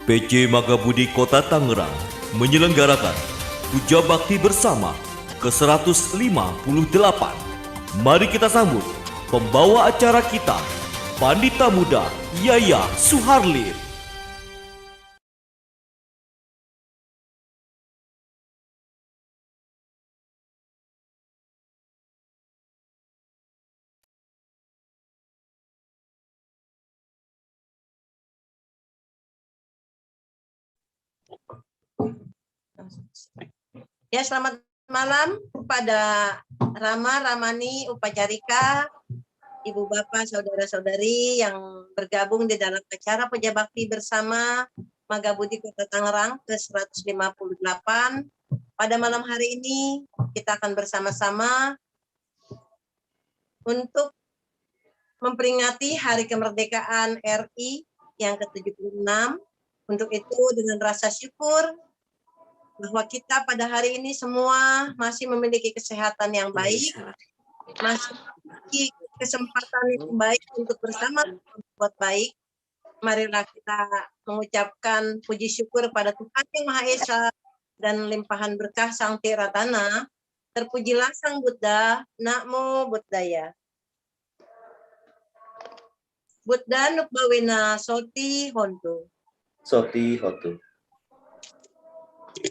PC Magabudi Kota Tangerang menyelenggarakan Puja Bakti Bersama ke-158. Mari kita sambut pembawa acara kita, Pandita Muda Yaya Suharlin. Ya, selamat malam kepada Rama, Ramani, Upacarika, Ibu Bapak, Saudara-saudari yang bergabung di dalam acara Puja Bakti Bersama Magabudi Kota Tangerang ke-158. Pada malam hari ini kita akan bersama-sama untuk memperingati Hari Kemerdekaan RI yang ke-76. Untuk itu dengan rasa syukur bahwa kita pada hari ini semua masih memiliki kesehatan yang baik, masih memiliki kesempatan yang baik untuk bersama berbuat baik. Marilah kita mengucapkan puji syukur pada Tuhan Yang Maha Esa dan limpahan berkah Sang Tiratana. Terpujilah Sang Buddha, Namo Buddhaya. Buddha Nukbawena Soti Hontu. Soti Hotu.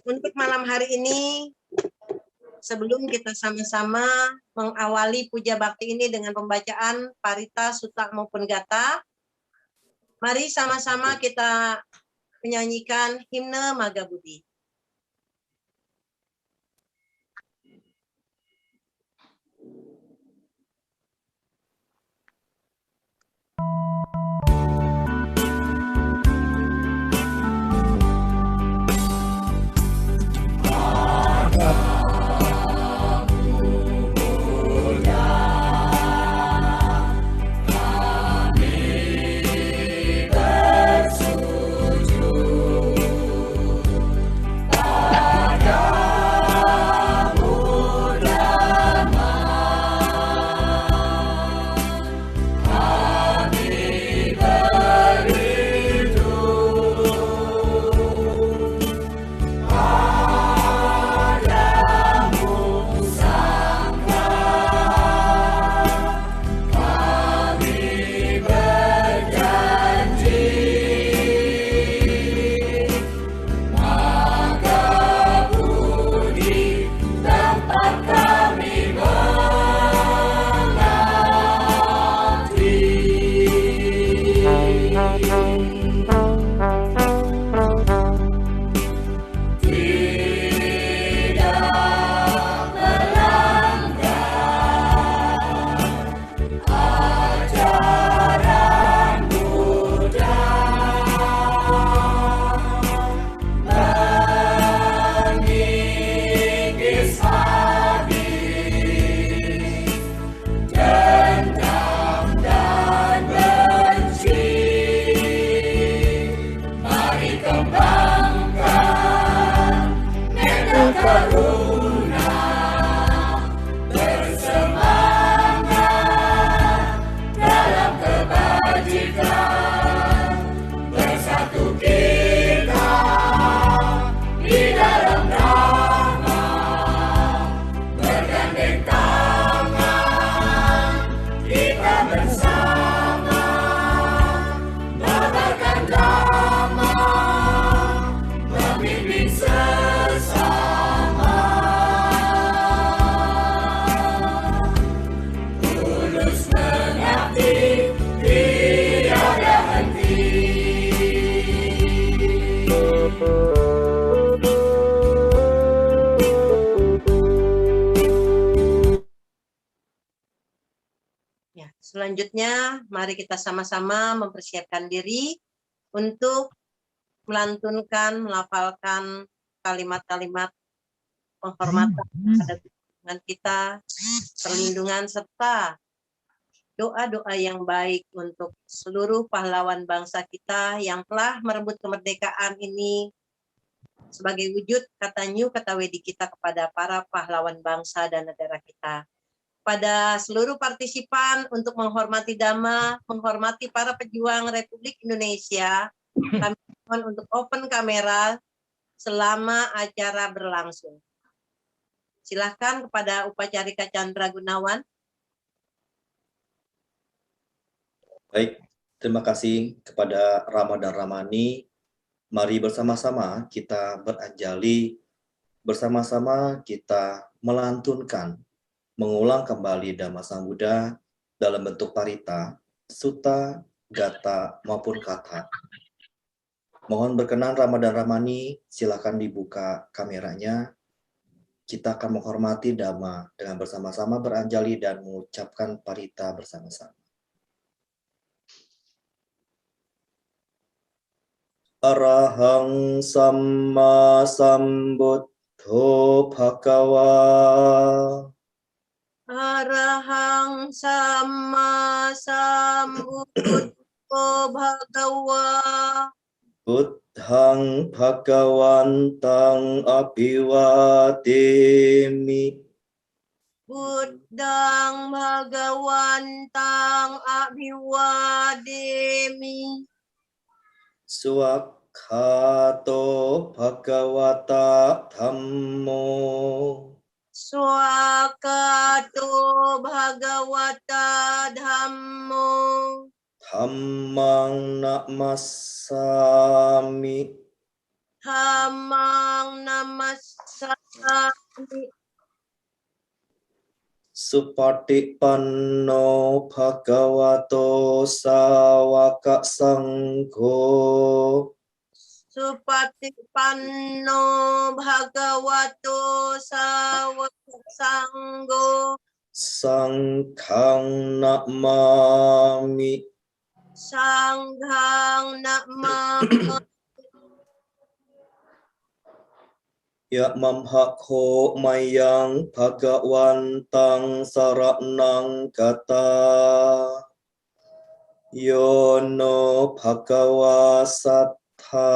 Untuk malam hari ini, sebelum kita sama-sama mengawali puja bakti ini dengan pembacaan parita, sutta maupun gata, mari sama-sama kita menyanyikan himne Magabudi. Selanjutnya, mari kita sama-sama mempersiapkan diri untuk melantunkan, melafalkan kalimat-kalimat penghormatan pada Tuhan kita, perlindungan, serta doa-doa yang baik untuk seluruh pahlawan bangsa kita yang telah merebut kemerdekaan ini sebagai wujud kata New kata Wedi kita kepada para pahlawan bangsa dan negara kita. Pada seluruh partisipan untuk menghormati Dhamma, menghormati para pejuang Republik Indonesia, kami Mohon untuk open kamera selama acara berlangsung. Silahkan kepada Upacarika Chandra Gunawan. Baik, terima kasih kepada Rama dan Ramani. Mari bersama-sama kita beranjali, bersama-sama kita melantunkan, mengulang kembali Dhamma Sang Buddha dalam bentuk parita, sutta, gata, maupun kata. Mohon berkenan Rama dan Ramani, silakan dibuka kameranya. Kita akan menghormati Dhamma dengan bersama-sama beranjali dan mengucapkan parita bersama-sama. Arahang Samma Sambuddho Bhagava. Arahang Samma Sambuddho Bhagava. Buddhang Bhagawantang Abhiwademi. Buddhang Bhagawantang Abhiwademi. Swakhato Bhagavata Dhammo. Swakato Bhagavata Dhammo. Dhammang namasami. Dhammang namassami. Supatipanno Bhagavato Sawaka Sangho. Supatipanno Bhagavato Sawaka Sangho. Sanghang namami. Sanghang namami. Ya mamhakho mayang bhagawantang saranang kata. Yono bhagawa sattha.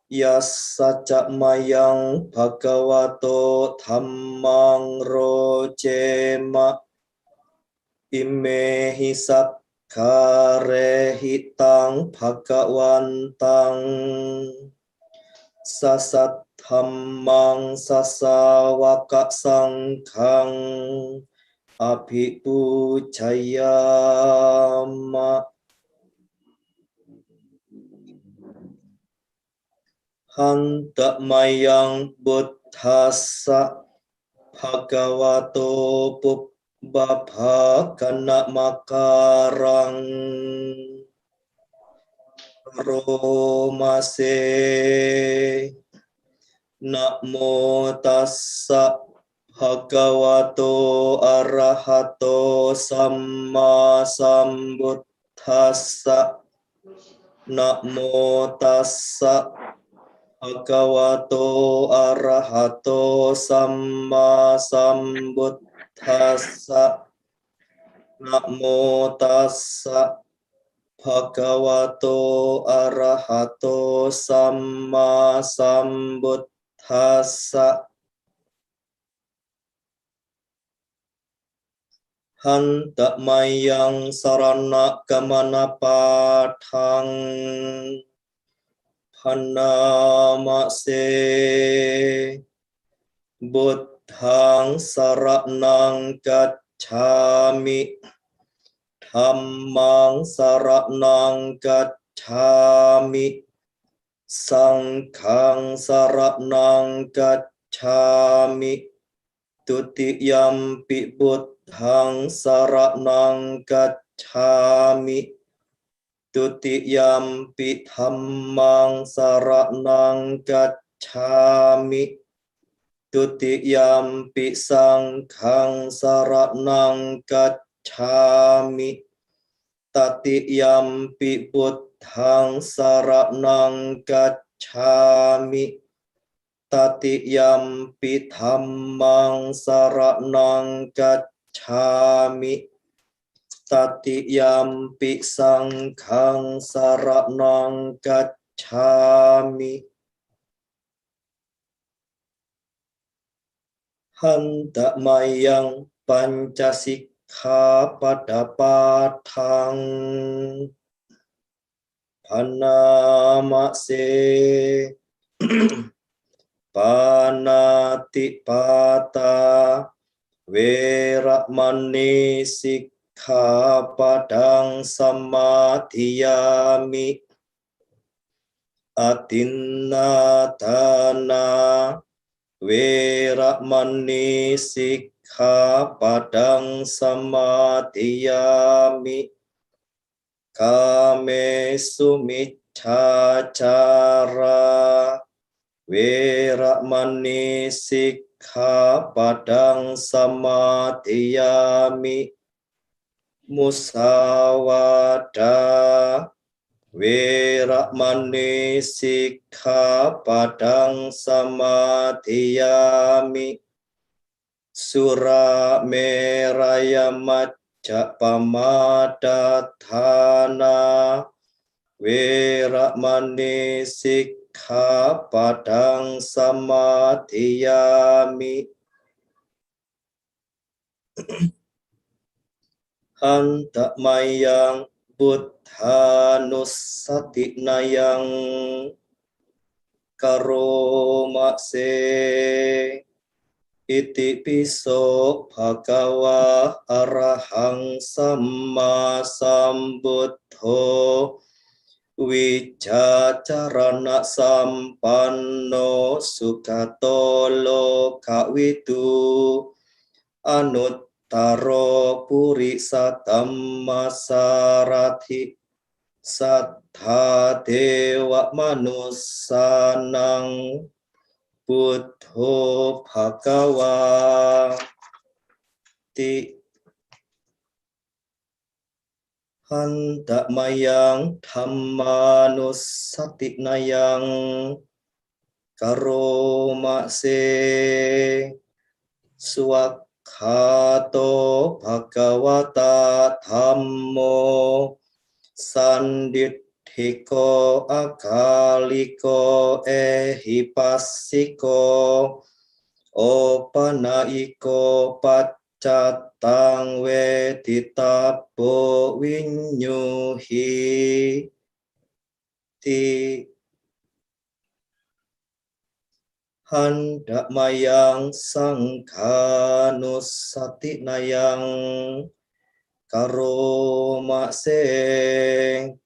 Yasaca mayang bhagavato dhammang rojema. Imehi sakkarehitang bhagawantang. Sasat dhammang sasawaka sanghang abhipujayama. Hanta mayang buddhasa bhagavato pubbabhakana makarang. Romase. Namo tassa bhagavato arahato samma sambuddhassa. Namo tassa bhagavato arahato samma sambuddhassa. Namo tassa bhagavato arahato samma sambuddhassa. Hanta mayang sarana gamana padhang. Hanamase. Buddhang saranang gacchami. Dhammang saranang gacchami. Sanghang saranang gacchami. Tutiyampi buddhang saranang gacchami. Tutiyampi dhammang saranang gacchami. Tutiyampi sanghang saranang gacchami. Tatiyampi buddhang saranang gacchami. Tatiyampi dhammang saranang gacchami. Tatiyampi sanghang saranang gacchami. Hanta mayang pancasika pada padhang. panama se panati pata weramani sikkhapadang samadhiyami atinatana weramani sikkhapadang samadhiyami kamesu miccacara weramani sikkhapadang samadhiyami musawada weramani sikkhapadang samadhiyami surameraya macca pamadatthana weramani sikkhapadang samadhiyami hantamayang buddhanussatinnayang karoma se iti piso bhagawa arahang samma sambuddho wicacarana sampanno sugato lokawidu anuttaro purisa dhammasarathi sattha dewa manussanang buddho bhagawa ti hantamayang dhammanussatinnayang karoma se suwakhato bhagawata dhammo sanditthiko akaliko ehipassiko opanaiko paccatang weditabo winyuhi ti handakmayang sanghanussatinnayang karoma se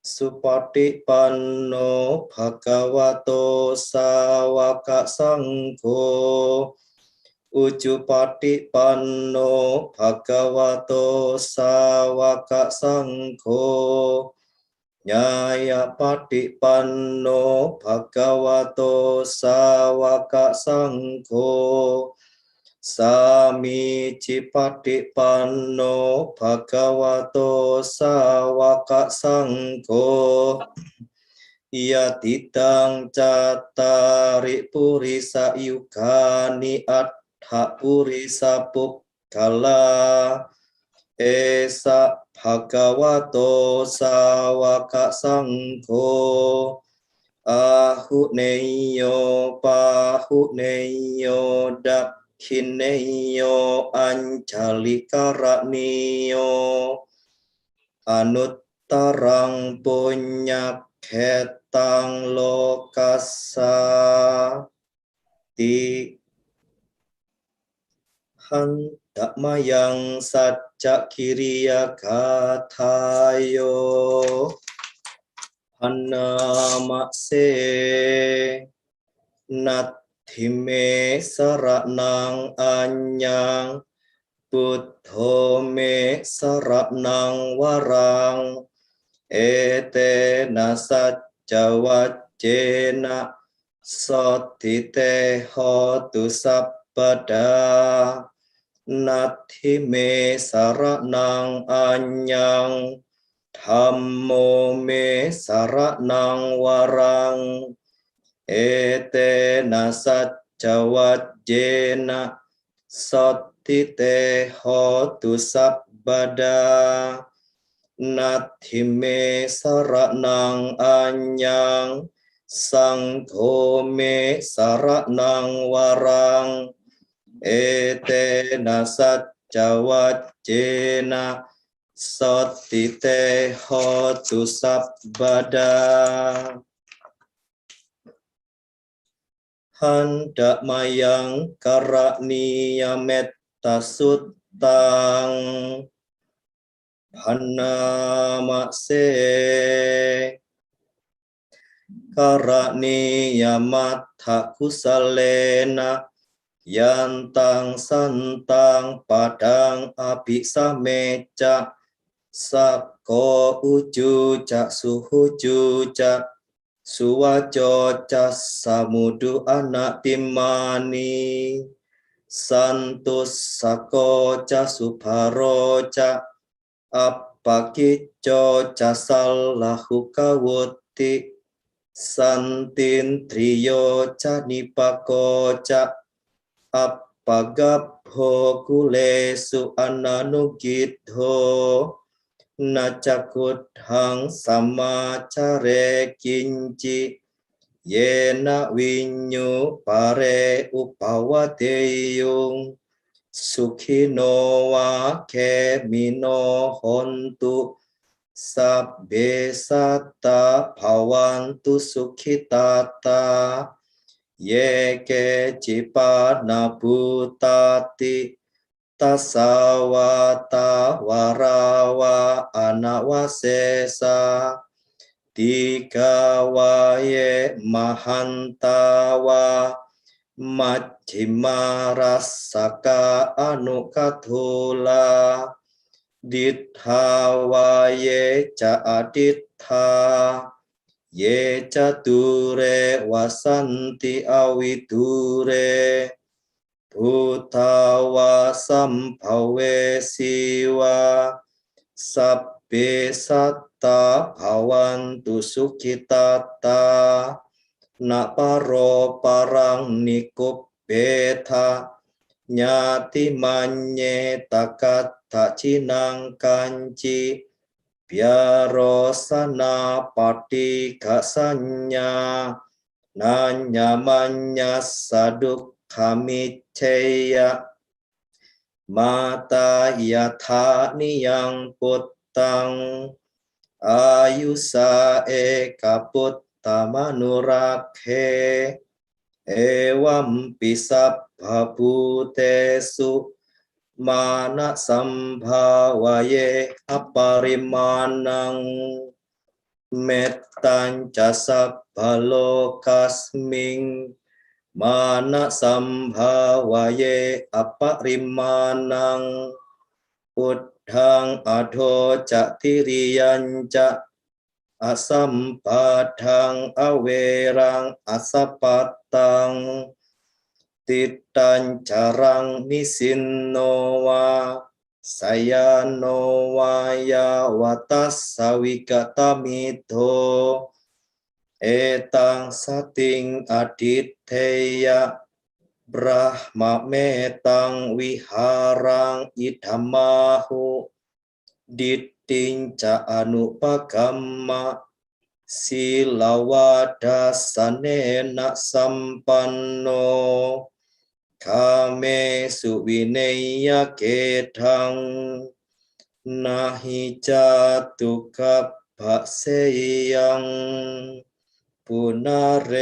supatipanno bhagavato sawaka sangho ujupatipanno bhagavato sawaka sangho nyayapatipanno bhagavato sawaka sangho samicipatipanno bhagavato sawaka sangho yatidang cattari purisa yugani attha purisa pukkala esa bhagavato sawaka sangho ahuneyo pahuneyo dakhineyo ancalikaraniyo anuttarang punyakhetang lokassa ti handakmayang sajja kiriya gathayo annama se nathime saranang anyang buddho me saranang warang etena sajja wajjena sotite hotu sabada nathime saranang anyang dhammo me saranang warang etena sajja wajjena sotite hotu sabada nathime saranang anyang sangho me saranang warang etena sajja wajjena Sotite hotu sabbada. Hendak mayang karaniya metta suttang Hanamakse karaniya mattha kusalena Yantang santang padang abhisameca Sako ujuca suhujuca Suwaco cas samudu anak timani santus sakoca subharoca apakico casallahu kawuti santin triyo canipakoca apagabho kulesu ananugidho nacakudhang samacare kinci yena winyu pare upawateyung sukhino wa kemino hontu sabbe satta bhavantu sukhitata yeke cipana bhutati tasawata warawa anawasesa tiga waye mahantawa majjhima rasaka anukatula ditha waye ca aditha ye cature wasanti awidure Bhutawa sambhawe siwa sabbe satta bhavantu sukhitata naparo parang nikubbeta nyati manye takatta cinang kanci biarosana pati gasanya nanyamanya saduk kami ceya mata yatha niyang puttang ayusa eka putta manurakhe ewam pisabha bhutesu mana sambhawaye aparimanang mettan casabha lokasming mana sambhawaye aparimanang uddhang adho cak asampadhang awerang asapatang titan carang nisinnowa sayanowa ya watas sawikatamito etang sating aditeya Brahma metang wiharang idhamahu ditinca anupagamma silawadasanena sampanno kame suwineya kedhang nahi jatuka bakseyang punareti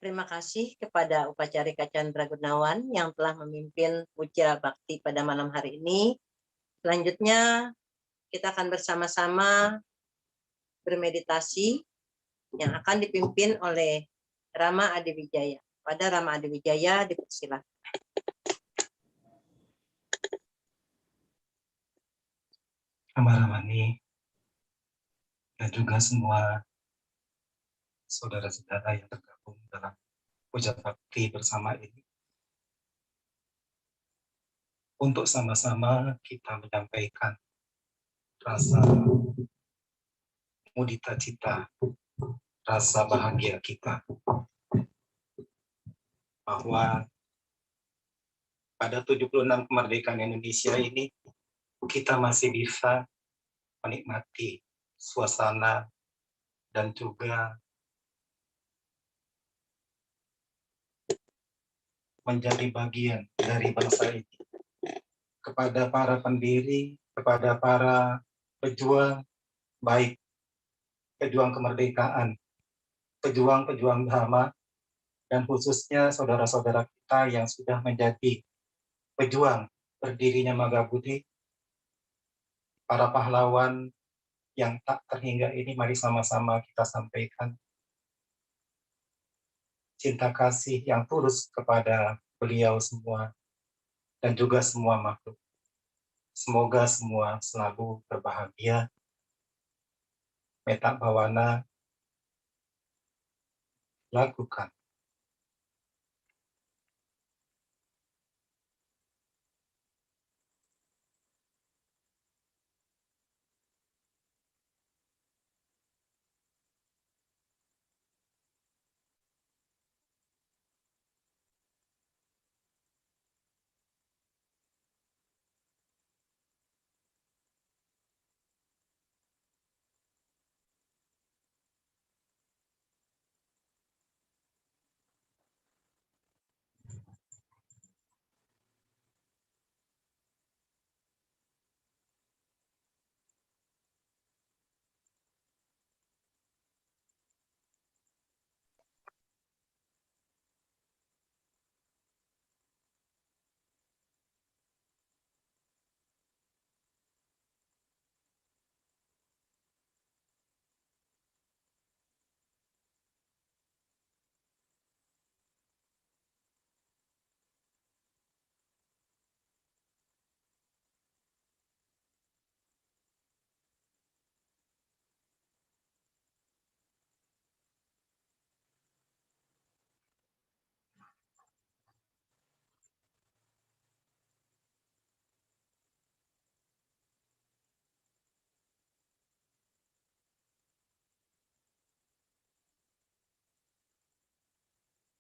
Terima kasih kepada Upacarika Chandra Gunawan yang telah memimpin puja bakti pada malam hari ini. Selanjutnya kita akan bersama-sama bermeditasi yang akan dipimpin oleh Rama Adiwijaya. Pada Rama Adiwijaya dipersilakan. Rama-Ramani dan juga semua saudara-saudara yang tergabung dalam puja bakti bersama ini. Untuk sama-sama kita menyampaikan rasa mudita cita, rasa bahagia kita bahwa pada 76 kemerdekaan Indonesia ini kita masih bisa menikmati suasana dan juga menjadi bagian dari bangsa ini. Kepada para pendiri, kepada para pejuang, baik pejuang kemerdekaan, pejuang-pejuang Dhamma, dan khususnya saudara-saudara kita yang sudah menjadi pejuang berdirinya Magabudi, para pahlawan yang tak terhingga ini, mari sama-sama kita sampaikan cinta kasih yang tulus kepada beliau semua dan juga semua makhluk. Semoga semua selalu berbahagia, metta bhawana lakukan.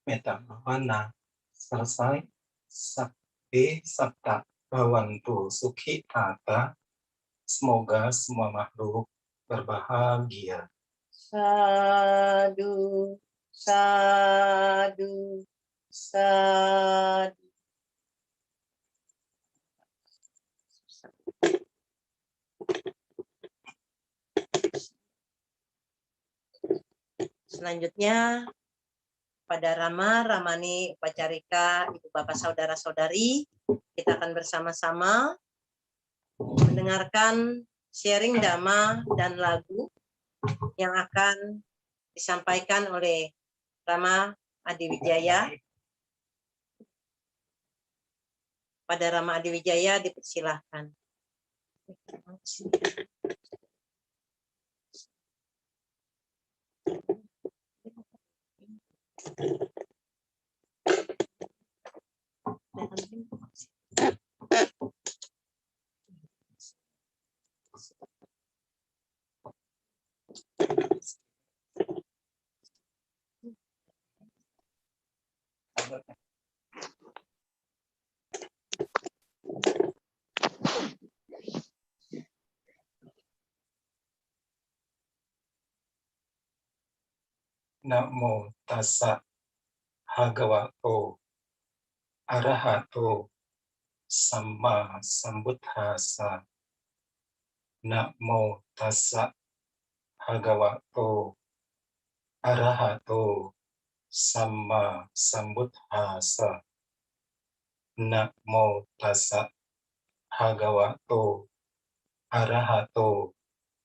Metta bhawana selesai. Sabbe sabta bhawantu sukhi tata. Semoga semua makhluk berbahagia. Sadu, sadu, sadu. Selanjutnya pada Rama, Ramani, Upacarika, Ibu Bapak Saudara-saudari, kita akan bersama-sama mendengarkan sharing Dhamma dan lagu yang akan disampaikan oleh Rama Adiwijaya. Pada Rama Adiwijaya dipersilahkan. Namo tassa bhagavato arahato samma sambuddhassa. Namo tassa bhagavato arahato samma sambuddhassa. Namo tassa bhagavato arahato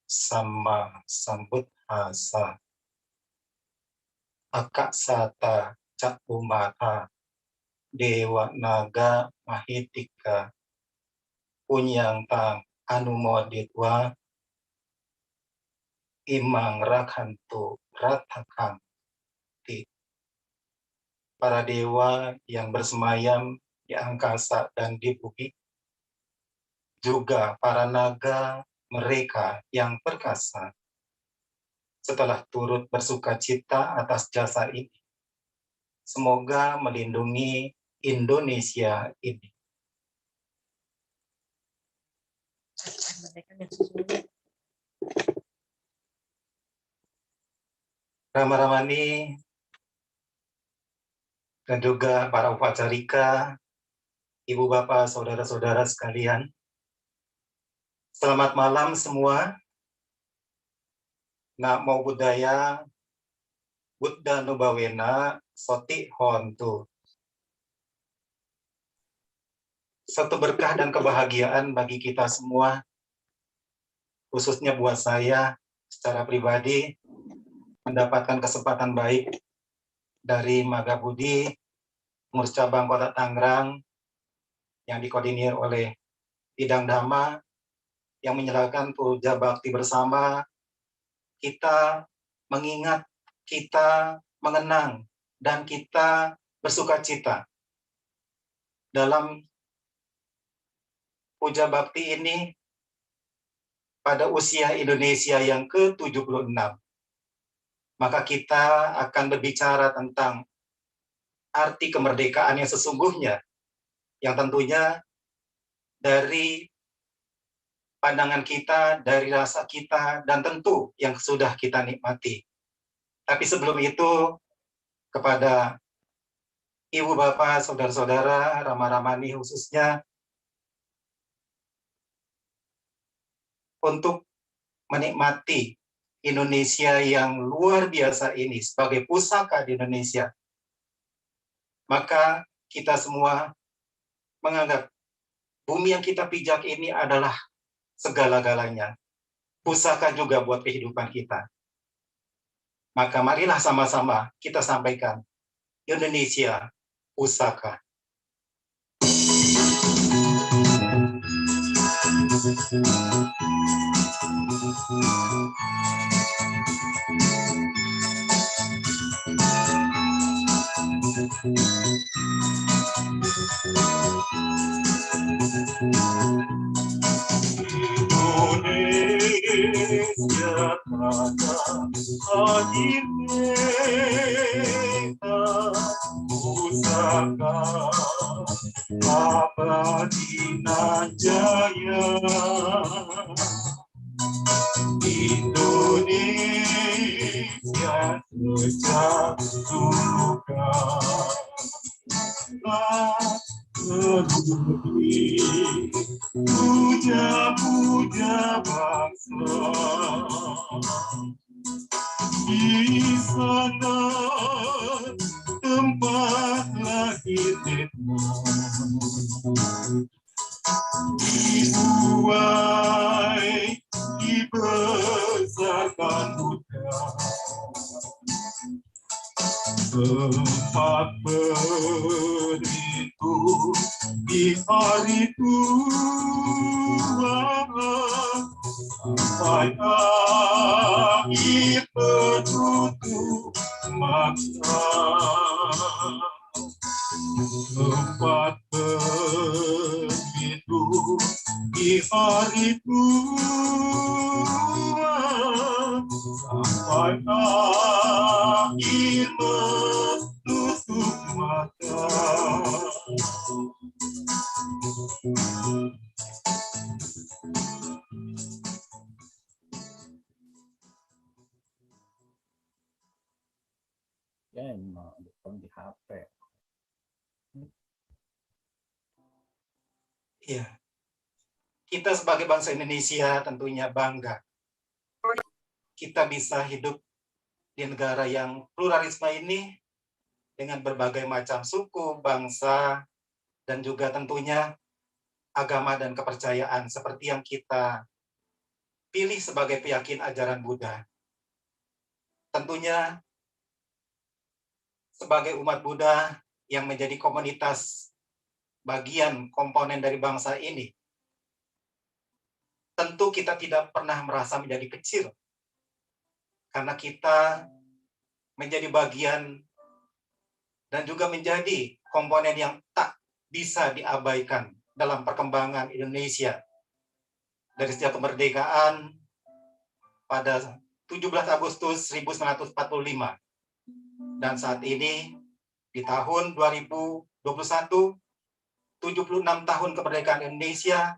samma sambuddhassa. Akaksata cakkumata dewa naga mahitika punyang tang anumoditwa imang rakhantu rathakang ti. Para dewa yang bersemayam di angkasa dan di bumi, juga para naga mereka yang perkasa, setelah turut bersukacita atas jasa ini, semoga melindungi Indonesia ini Kemerdekaan yang sesungguhnya. Rama-Ramani dan juga para upacarika, ibu bapak, saudara-saudara sekalian. Selamat malam semua. Namo Buddhaya, Buddha Nubawena, Soti Hontu. Satu berkah dan kebahagiaan bagi kita semua, khususnya buat saya secara pribadi, mendapatkan kesempatan baik dari Maga Budi, Pengurus Cabang Kota Tangerang, yang dikoordinir oleh Bidang Dhamma, yang menyerahkan puja bakti bersama, kita mengingat, kita mengenang, dan kita bersuka cita. Dalam puja bakti ini, pada usia Indonesia yang ke-76, maka kita akan berbicara tentang arti kemerdekaan yang sesungguhnya, yang tentunya dari pandangan kita, dari rasa kita, dan tentu yang sudah kita nikmati. Tapi sebelum itu, kepada ibu bapak, saudara-saudara, Rama-Ramani khususnya, untuk menikmati Indonesia yang luar biasa ini sebagai pusaka di Indonesia, maka kita semua menganggap bumi yang kita pijak ini adalah segala-galanya, pusaka juga buat kehidupan kita. Maka marilah sama-sama kita sampaikan, Indonesia pusaka. Indonesia tanah air beta, pusaka abadi nan jaya. Indonesia sejak dulu terlebih puja-puja bangsa. Di sana tempat lahir Beta, dibuai dibesarkan Buddha, tempat beritu di hari tua, sampai akhir penutup masa. Tempat beritu di hari tua, sampai akhir menutup mata. Ya emang depan di HP. Iya, kita sebagai bangsa Indonesia tentunya bangga kita bisa hidup di negara yang pluralisme ini dengan berbagai macam suku, bangsa, dan juga tentunya agama dan kepercayaan seperti yang kita pilih sebagai keyakinan ajaran Buddha. Tentunya sebagai umat Buddha yang menjadi komunitas bagian komponen dari bangsa ini, tentu kita tidak pernah merasa menjadi kecil karena kita menjadi bagian dan juga menjadi komponen yang tak bisa diabaikan dalam perkembangan Indonesia dari sejak kemerdekaan pada 17 Agustus 1945 dan saat ini di tahun 2021, 76 tahun kemerdekaan Indonesia,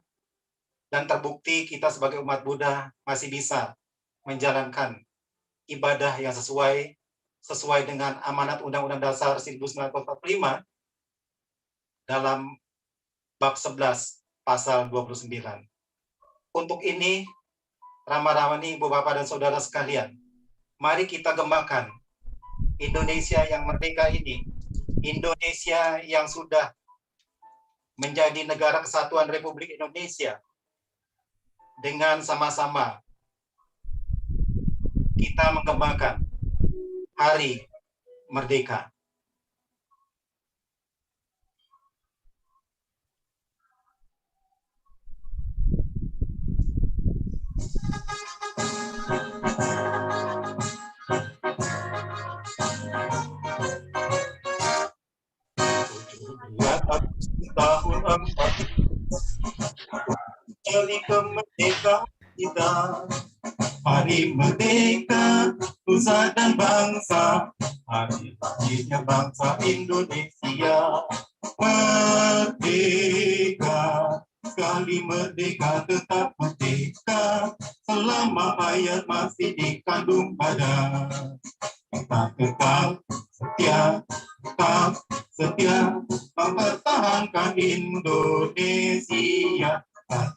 dan terbukti kita sebagai umat Buddha masih bisa menjalankan ibadah yang sesuai dengan amanat Undang-Undang Dasar 1945 dalam bab 11 pasal 29. Untuk ini, Rama-Ramani, Ibu Bapak dan Saudara sekalian, mari kita gemakan Indonesia yang merdeka ini, Indonesia yang sudah menjadi negara kesatuan Republik Indonesia, dengan sama-sama kita mengembangkan Hari Merdeka. Tahun 4 Hari kemerdekaan kita, Hari Merdeka, Nusa dan bangsa, hari lahirnya bangsa Indonesia. Merdeka, sekali merdeka tetap merdeka, selama mayat masih dikandung badan. Kita tetap setia mempertahankan Indonesia. Kita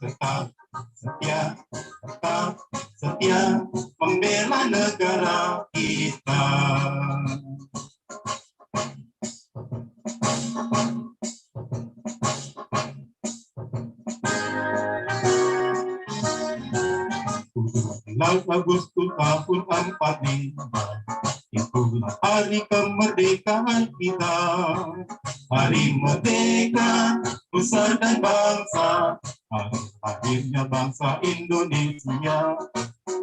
tetap setia membela negara kita. Agustus tahun 45, itulah hari kemerdekaan kita. Hari merdeka, Nusa dan bangsa, hari lahirnya bangsa Indonesia.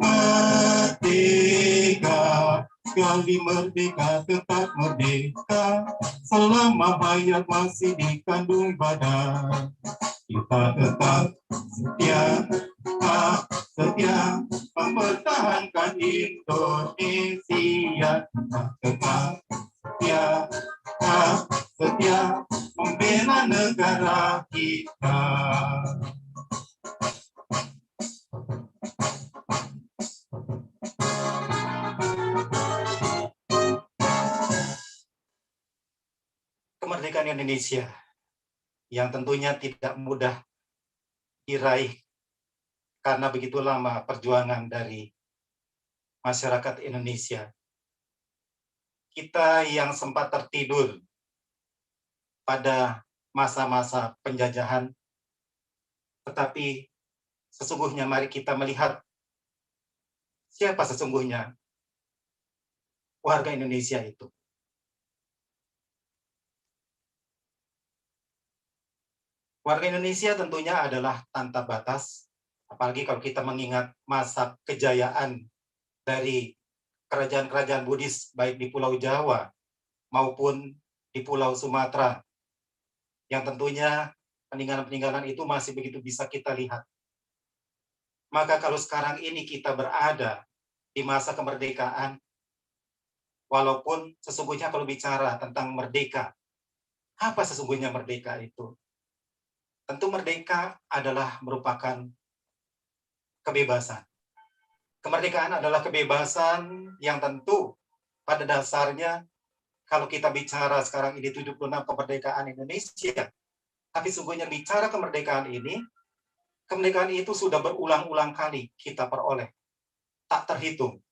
Merdeka, sekali merdeka tetap merdeka, selama mayat masih dikandung badan. Kita tetap setia mempertahankan Indonesia. Kita tetap setia membela negara kita. Kemerdekaan Indonesia yang tentunya tidak mudah diraih karena begitu lama perjuangan dari masyarakat Indonesia. Kita yang sempat tertidur pada masa-masa penjajahan, tetapi sesungguhnya mari kita melihat siapa sesungguhnya warga Indonesia itu. Warga Indonesia tentunya adalah tanpa batas, apalagi kalau kita mengingat masa kejayaan dari kerajaan-kerajaan Buddhis baik di Pulau Jawa maupun di Pulau Sumatera, yang tentunya peninggalan-peninggalan itu masih begitu bisa kita lihat. Maka kalau sekarang ini kita berada di masa kemerdekaan, walaupun sesungguhnya kalau bicara tentang merdeka, apa sesungguhnya merdeka itu? Tentu merdeka adalah merupakan kebebasan. Kemerdekaan adalah kebebasan yang tentu pada dasarnya kalau kita bicara sekarang ini 76 kemerdekaan Indonesia, tapi sungguhnya bicara kemerdekaan ini, kemerdekaan itu sudah berulang-ulang kali kita peroleh, tak terhitung.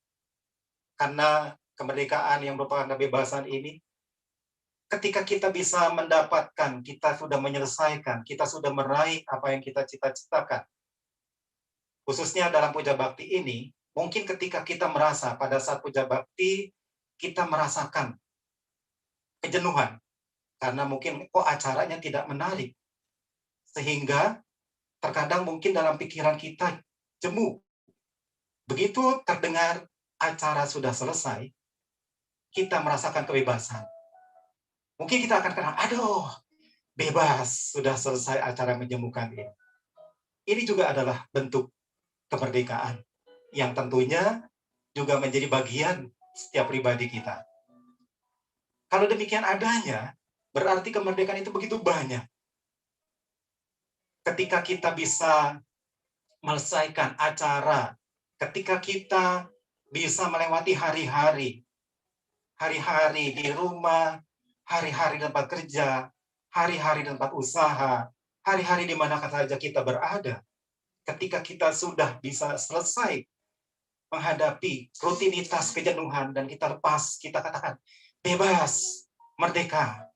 Karena kemerdekaan yang merupakan kebebasan ini, ketika kita bisa mendapatkan, kita sudah menyelesaikan, kita sudah meraih apa yang kita cita-citakan. Khususnya dalam puja bakti ini, mungkin ketika kita merasa pada saat puja bakti, kita merasakan kejenuhan. Karena mungkin acaranya tidak menarik. Sehingga terkadang mungkin dalam pikiran kita jemu. Begitu terdengar acara sudah selesai, kita merasakan kebebasan. Mungkin kita akan kena, aduh, bebas, sudah selesai acara menjemukan ini. Ini juga adalah bentuk kemerdekaan yang tentunya juga menjadi bagian setiap pribadi kita. Kalau demikian adanya, berarti kemerdekaan itu begitu banyak. Ketika kita bisa melesaikan acara, ketika kita bisa melewati hari-hari di rumah, hari-hari di tempat kerja, hari-hari di tempat usaha, hari-hari di mana saja kita berada, ketika kita sudah bisa selesai menghadapi rutinitas kejenuhan dan kita lepas, kita katakan bebas, merdeka.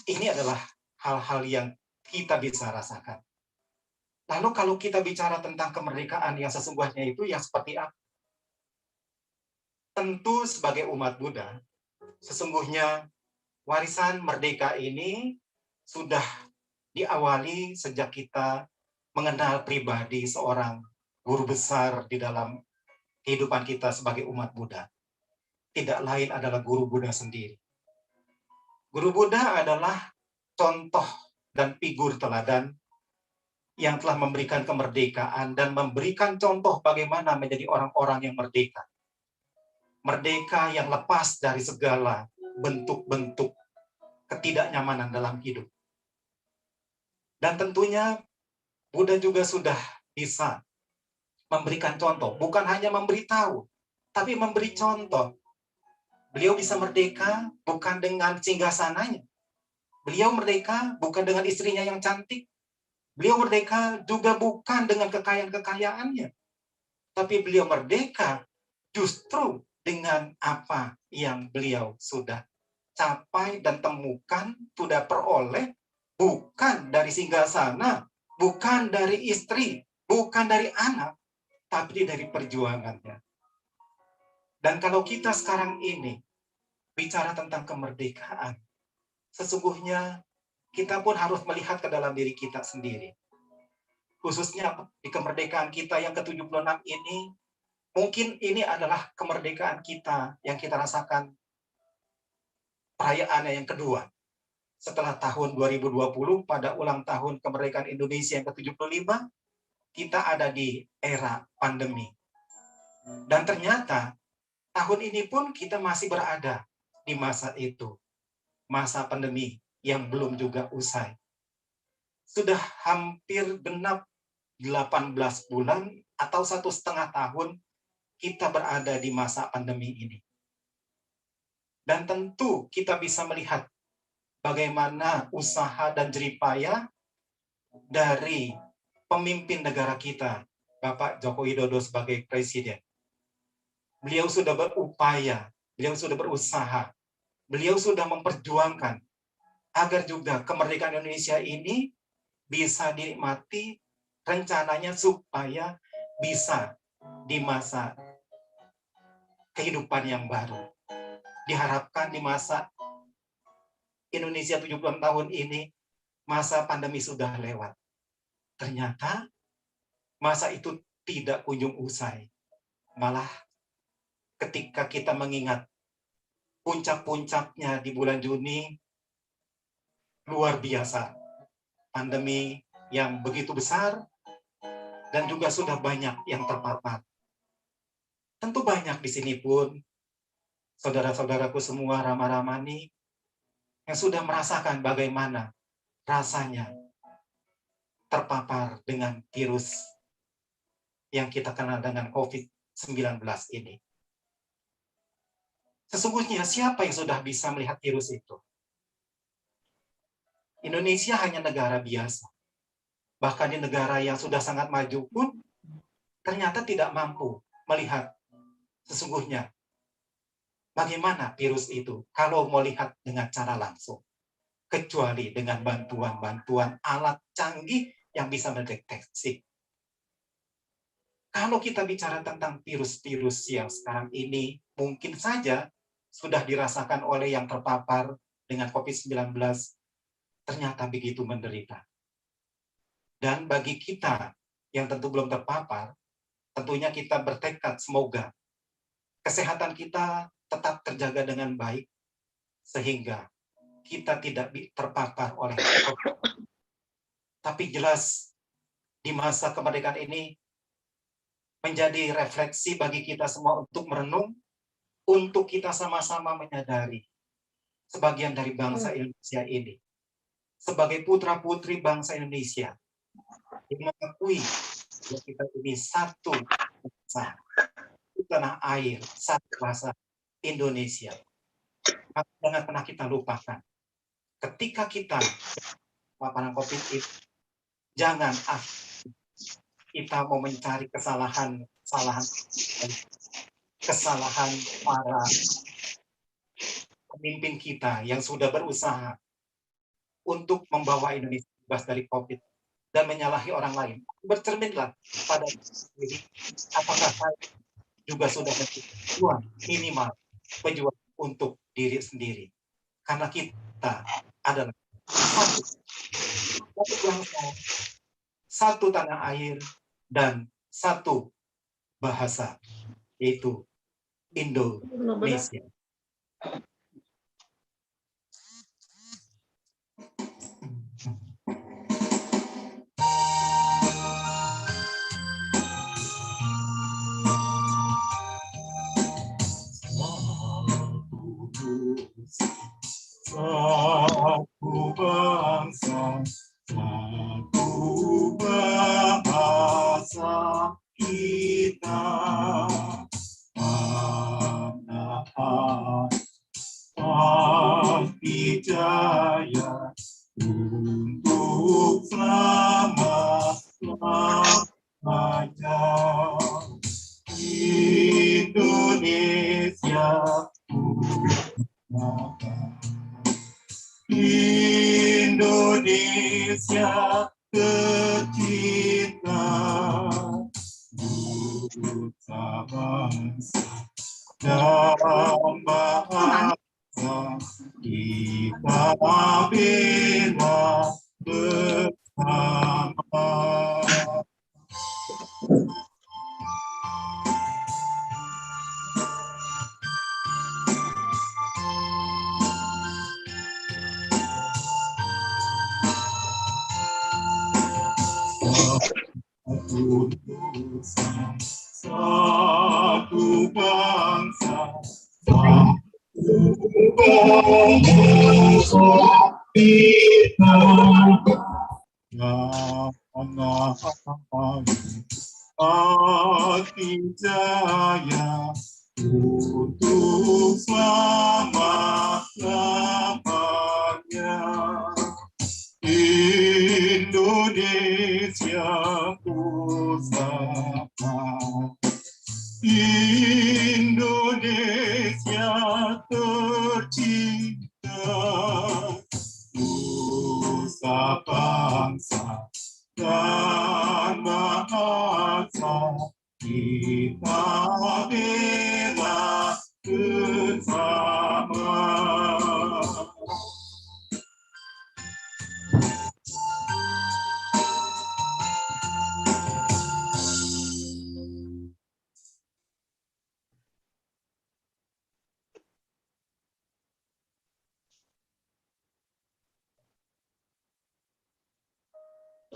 Ini adalah hal-hal yang kita bisa rasakan. Lalu kalau kita bicara tentang kemerdekaan yang sesungguhnya itu yang seperti apa? Tentu sebagai umat Buddha, sesungguhnya warisan merdeka ini sudah diawali sejak kita mengenal pribadi seorang guru besar di dalam kehidupan kita sebagai umat Buddha. Tidak lain adalah guru Buddha sendiri. Guru Buddha adalah contoh dan figur teladan yang telah memberikan kemerdekaan dan memberikan contoh bagaimana menjadi orang-orang yang merdeka. Merdeka yang lepas dari segala bentuk-bentuk ketidaknyamanan dalam hidup. Dan tentunya Buddha juga sudah bisa memberikan contoh, bukan hanya memberitahu, tapi memberi contoh. Beliau bisa merdeka bukan dengan singgasananya. Beliau merdeka bukan dengan istrinya yang cantik. Beliau merdeka juga bukan dengan kekayaan-kekayaannya. Tapi beliau merdeka justru dengan apa yang beliau sudah capai dan temukan, sudah peroleh, bukan dari singgasana, bukan dari istri, bukan dari anak, tapi dari perjuangannya. Dan kalau kita sekarang ini bicara tentang kemerdekaan, sesungguhnya kita pun harus melihat ke dalam diri kita sendiri. Khususnya di kemerdekaan kita yang ke-76 ini, mungkin ini adalah kemerdekaan kita yang kita rasakan perayaannya yang kedua. Setelah tahun 2020 pada ulang tahun kemerdekaan Indonesia yang ke-75, kita ada di era pandemi. Dan ternyata tahun ini pun kita masih berada di masa itu. Masa pandemi yang belum juga usai. Sudah hampir genap 18 bulan atau 1,5 tahun kita berada di masa pandemi ini. Dan tentu kita bisa melihat bagaimana usaha dan jeripaya dari pemimpin negara kita, Bapak Joko Widodo sebagai presiden. Beliau sudah berupaya, beliau sudah berusaha, beliau sudah memperjuangkan agar juga kemerdekaan Indonesia ini bisa dinikmati, rencananya supaya bisa di masa kehidupan yang baru. Diharapkan di masa Indonesia 70 tahun ini, masa pandemi sudah lewat. Ternyata masa itu tidak kunjung usai. Malah ketika kita mengingat puncak-puncaknya di bulan Juni, luar biasa. Pandemi yang begitu besar dan juga sudah banyak yang terpapar. Tentu banyak di sini pun saudara-saudaraku semua Rama-Ramani yang sudah merasakan bagaimana rasanya terpapar dengan virus yang kita kenal dengan COVID-19 ini. Sesungguhnya siapa yang sudah bisa melihat virus itu? Indonesia hanya negara biasa. Bahkan di negara yang sudah sangat maju pun ternyata tidak mampu melihat sesungguhnya bagaimana virus itu kalau mau lihat dengan cara langsung. Kecuali dengan bantuan-bantuan alat canggih yang bisa mendeteksi. Kalau kita bicara tentang virus-virus yang sekarang ini, mungkin saja sudah dirasakan oleh yang terpapar dengan COVID-19, ternyata begitu menderita. Dan bagi kita yang tentu belum terpapar, tentunya kita bertekad semoga kesehatan kita tetap terjaga dengan baik, sehingga kita tidak terpapar oleh COVID. Tapi jelas di masa kemerdekaan ini menjadi refleksi bagi kita semua untuk merenung, untuk kita sama-sama menyadari sebagian dari bangsa Indonesia ini sebagai putra-putri bangsa Indonesia yang mengakui kita ini satu bangsa, satu tanah air, satu bahasa Indonesia. Maka jangan pernah kita lupakan. Ketika kita paparan COVID itu, jangan kita mau mencari kesalahan para pemimpin kita yang sudah berusaha untuk membawa Indonesia bebas dari COVID dan menyalahi orang lain. Bercerminlah pada diri, apakah saya juga sudah berjuang minimal berjuang untuk diri sendiri. Karena kita adalah satu bangsa, satu tanah air, dan satu bahasa, yaitu Indonesia. Satu bangsa, satu bahasa kita. Tanah pasti jaya untuk selama-lamanya. Indonesia Indonesia tercinta, bangsa bangsa dan bahasa kita bela bersama. Satu dosa, satu bangsa, satu bangsa kita. Tanah hati jaya untuk selama-lamanya. Indonesia pusaka, Indonesia tercinta, nusa bangsa dan bahasa kita bela bersama.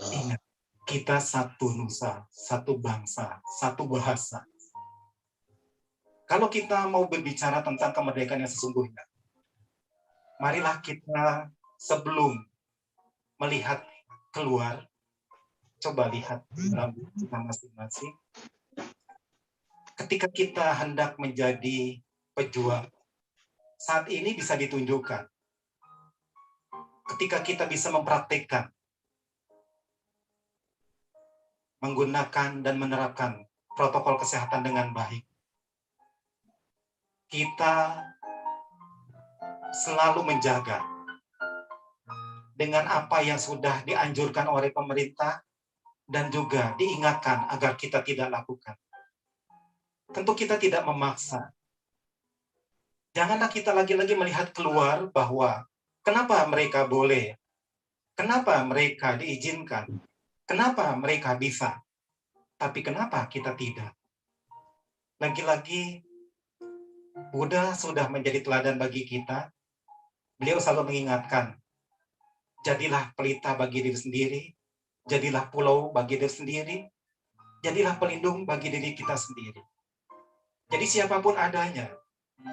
Ingat, kita satu nusa, satu bangsa, satu bahasa. Kalau kita mau berbicara tentang kemerdekaan yang sesungguhnya, marilah kita sebelum melihat keluar, coba lihat rambut kita masing-masing. Ketika kita hendak menjadi pejuang, saat ini bisa ditunjukkan. Ketika kita bisa mempraktikkan, menggunakan dan menerapkan protokol kesehatan dengan baik. Kita selalu menjaga dengan apa yang sudah dianjurkan oleh pemerintah dan juga diingatkan agar kita tidak lakukan. Tentu kita tidak memaksa. Janganlah kita lagi-lagi melihat keluar bahwa kenapa mereka boleh, kenapa mereka diizinkan, kenapa mereka bisa, tapi kenapa kita tidak? Lagi-lagi, Buddha sudah menjadi teladan bagi kita. Beliau selalu mengingatkan, jadilah pelita bagi diri sendiri, jadilah pulau bagi diri sendiri, jadilah pelindung bagi diri kita sendiri. Jadi siapapun adanya,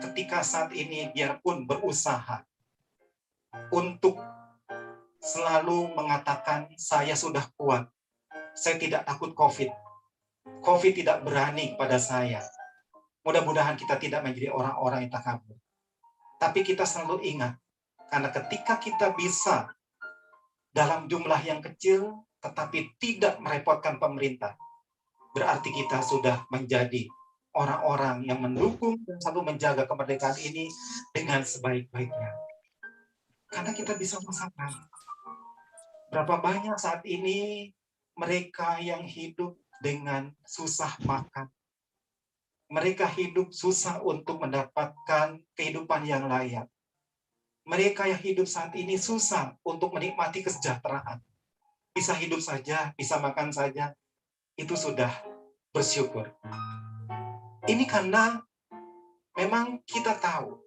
ketika saat ini biarpun berusaha untuk selalu mengatakan, saya sudah kuat, saya tidak takut COVID. COVID tidak berani kepada saya. Mudah-mudahan kita tidak menjadi orang-orang yang takabur. Tapi kita selalu ingat, karena ketika kita bisa dalam jumlah yang kecil, tetapi tidak merepotkan pemerintah, berarti kita sudah menjadi orang-orang yang mendukung dan selalu menjaga kemerdekaan ini dengan sebaik-baiknya. Karena kita bisa merasakan berapa banyak saat ini mereka yang hidup dengan susah makan. Mereka hidup susah untuk mendapatkan kehidupan yang layak. Mereka yang hidup saat ini susah untuk menikmati kesejahteraan. Bisa hidup saja, bisa makan saja, itu sudah bersyukur. Ini karena memang kita tahu,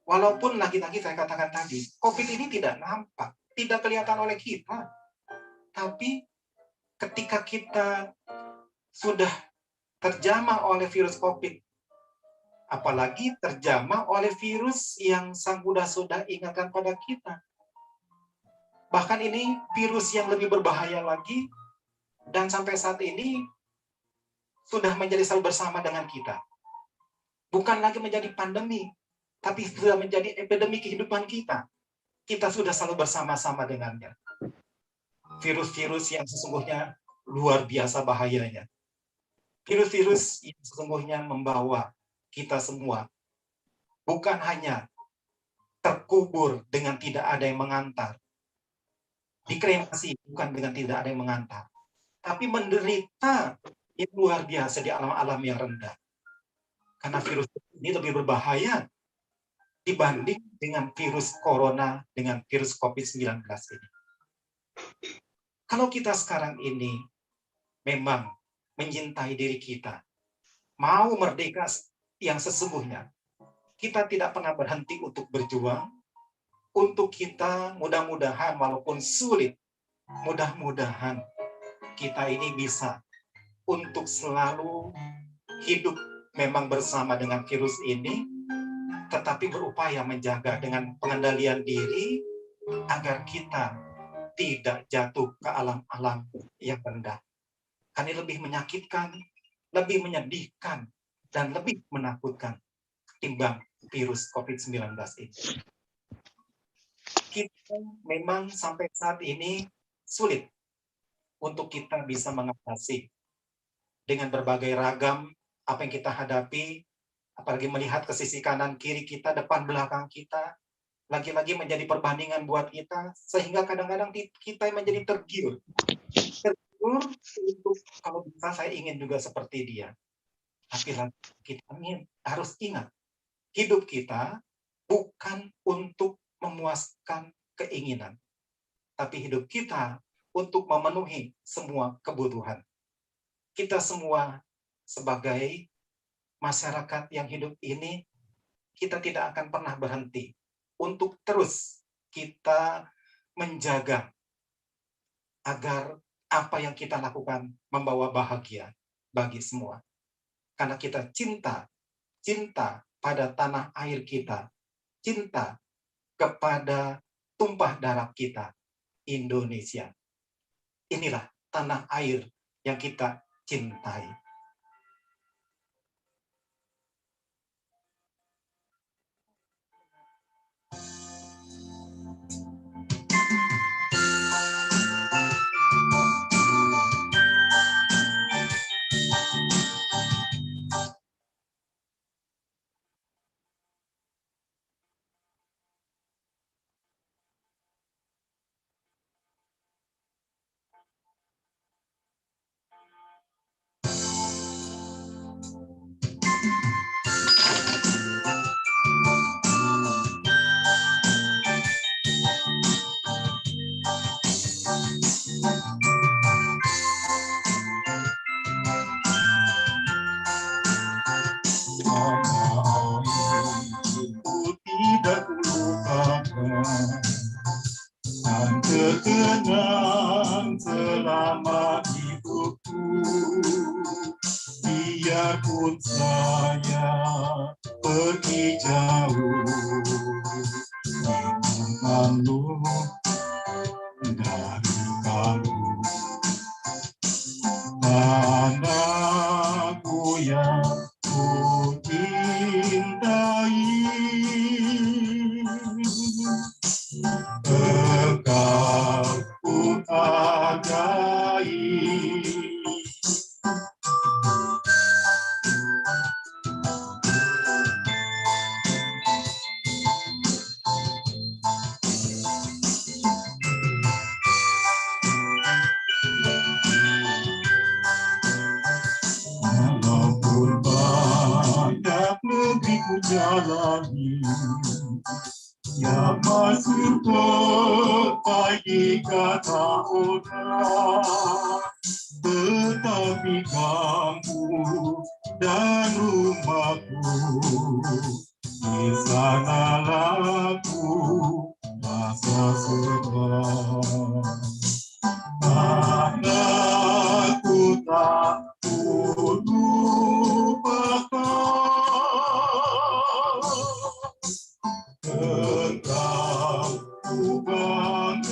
walaupun lagi-lagi saya katakan tadi, COVID ini tidak nampak, tidak kelihatan oleh kita. Tapi ketika kita sudah terjamah oleh virus COVID, apalagi terjamah oleh virus yang Sang Buddha sudah ingatkan pada kita. Bahkan ini virus yang lebih berbahaya lagi, dan sampai saat ini sudah menjadi selalu bersama dengan kita. Bukan lagi menjadi pandemi, tapi sudah menjadi epidemi kehidupan kita. Kita sudah selalu bersama-sama dengannya. Virus-virus yang sesungguhnya luar biasa bahayanya. Virus-virus yang sesungguhnya membawa kita semua bukan hanya terkubur dengan tidak ada yang mengantar, dikremasi bukan dengan tidak ada yang mengantar, tapi menderita yang luar biasa di alam-alam yang rendah. Karena virus ini lebih berbahaya dibanding dengan virus corona, dengan virus COVID-19 ini. Kalau kita sekarang ini memang mencintai diri kita, mau merdeka yang sesungguhnya, kita tidak pernah berhenti untuk berjuang, untuk kita mudah-mudahan walaupun sulit, mudah-mudahan kita ini bisa untuk selalu hidup memang bersama dengan virus ini, tetapi berupaya menjaga dengan pengendalian diri agar kita tidak jatuh ke alam-alam yang rendah. Karena ini lebih menyakitkan, lebih menyedihkan, dan lebih menakutkan ketimbang virus COVID-19 ini. Kita memang sampai saat ini sulit untuk kita bisa mengatasi dengan berbagai ragam apa yang kita hadapi, apalagi melihat ke sisi kanan kiri kita, depan belakang kita, lagi-lagi menjadi perbandingan buat kita, sehingga kadang-kadang kita menjadi tergiur untuk kalau bisa saya ingin juga seperti dia. Tapi kita harus ingat, hidup kita bukan untuk memuaskan keinginan, tapi hidup kita untuk memenuhi semua kebutuhan. Kita semua sebagai masyarakat yang hidup ini, kita tidak akan pernah berhenti untuk terus kita menjaga agar apa yang kita lakukan membawa bahagia bagi semua. Karena kita cinta pada tanah air kita, cinta kepada tumpah darah kita, Indonesia. Inilah tanah air yang kita cintai. Tidak lupakan dan terkenang selama hidupku, biarpun saya pergi jauh, menunggu dari kamu tanah jalani yang masuk pagi kata orang, tetapi kampung dan rumahku di sanalah aku rasa senang. Anakku tak lupakan engkau ku banggakan,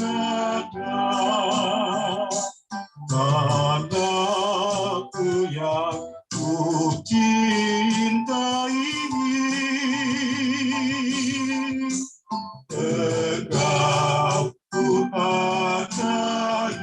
anakku yang ku cintai ini, engkau ku hargai.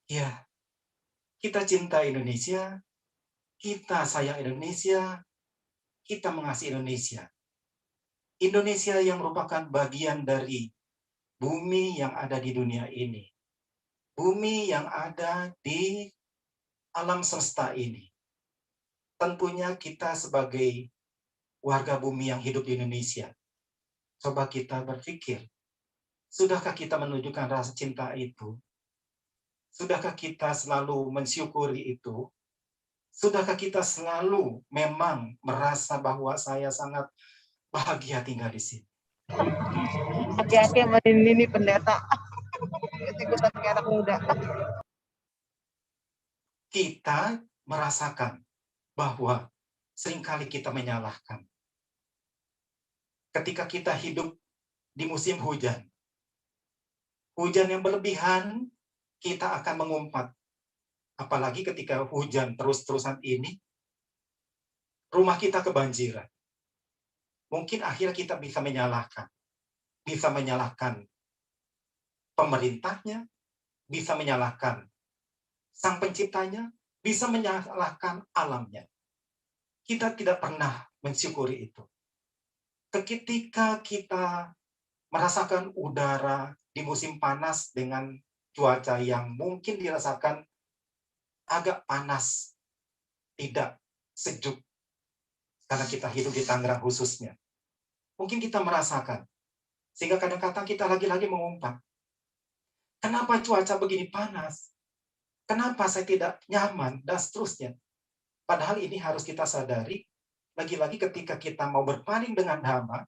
Ya, kita cinta Indonesia, kita sayang Indonesia, kita mengasihi Indonesia. Indonesia yang merupakan bagian dari bumi yang ada di dunia ini. Bumi yang ada di alam semesta ini. Tentunya kita sebagai warga bumi yang hidup di Indonesia, coba kita berpikir, sudahkah kita menunjukkan rasa cinta itu? Sudahkah kita selalu mensyukuri itu? Sudahkah kita selalu memang merasa bahwa saya sangat bahagia tinggal di sini? Hati-hati sama ini pendeta. Ikutan kayak anak muda. Kita merasakan bahwa seringkali kita menyalahkan. Ketika kita hidup di musim hujan, hujan yang berlebihan, kita akan mengumpat. Apalagi ketika hujan terus-terusan ini, rumah kita kebanjiran. Mungkin akhirnya kita bisa menyalahkan. Bisa menyalahkan pemerintahnya, bisa menyalahkan sang penciptanya, bisa menyalahkan alamnya. Kita tidak pernah mensyukuri itu. Ketika kita merasakan udara di musim panas dengan cuaca yang mungkin dirasakan agak panas, tidak sejuk, karena kita hidup di Tangerang khususnya. Mungkin kita merasakan, sehingga kadang-kadang kita lagi-lagi mengumpat, kenapa cuaca begini panas? Kenapa saya tidak nyaman? Dan seterusnya. Padahal ini harus kita sadari, lagi-lagi ketika kita mau berpaling dengan Dhamma,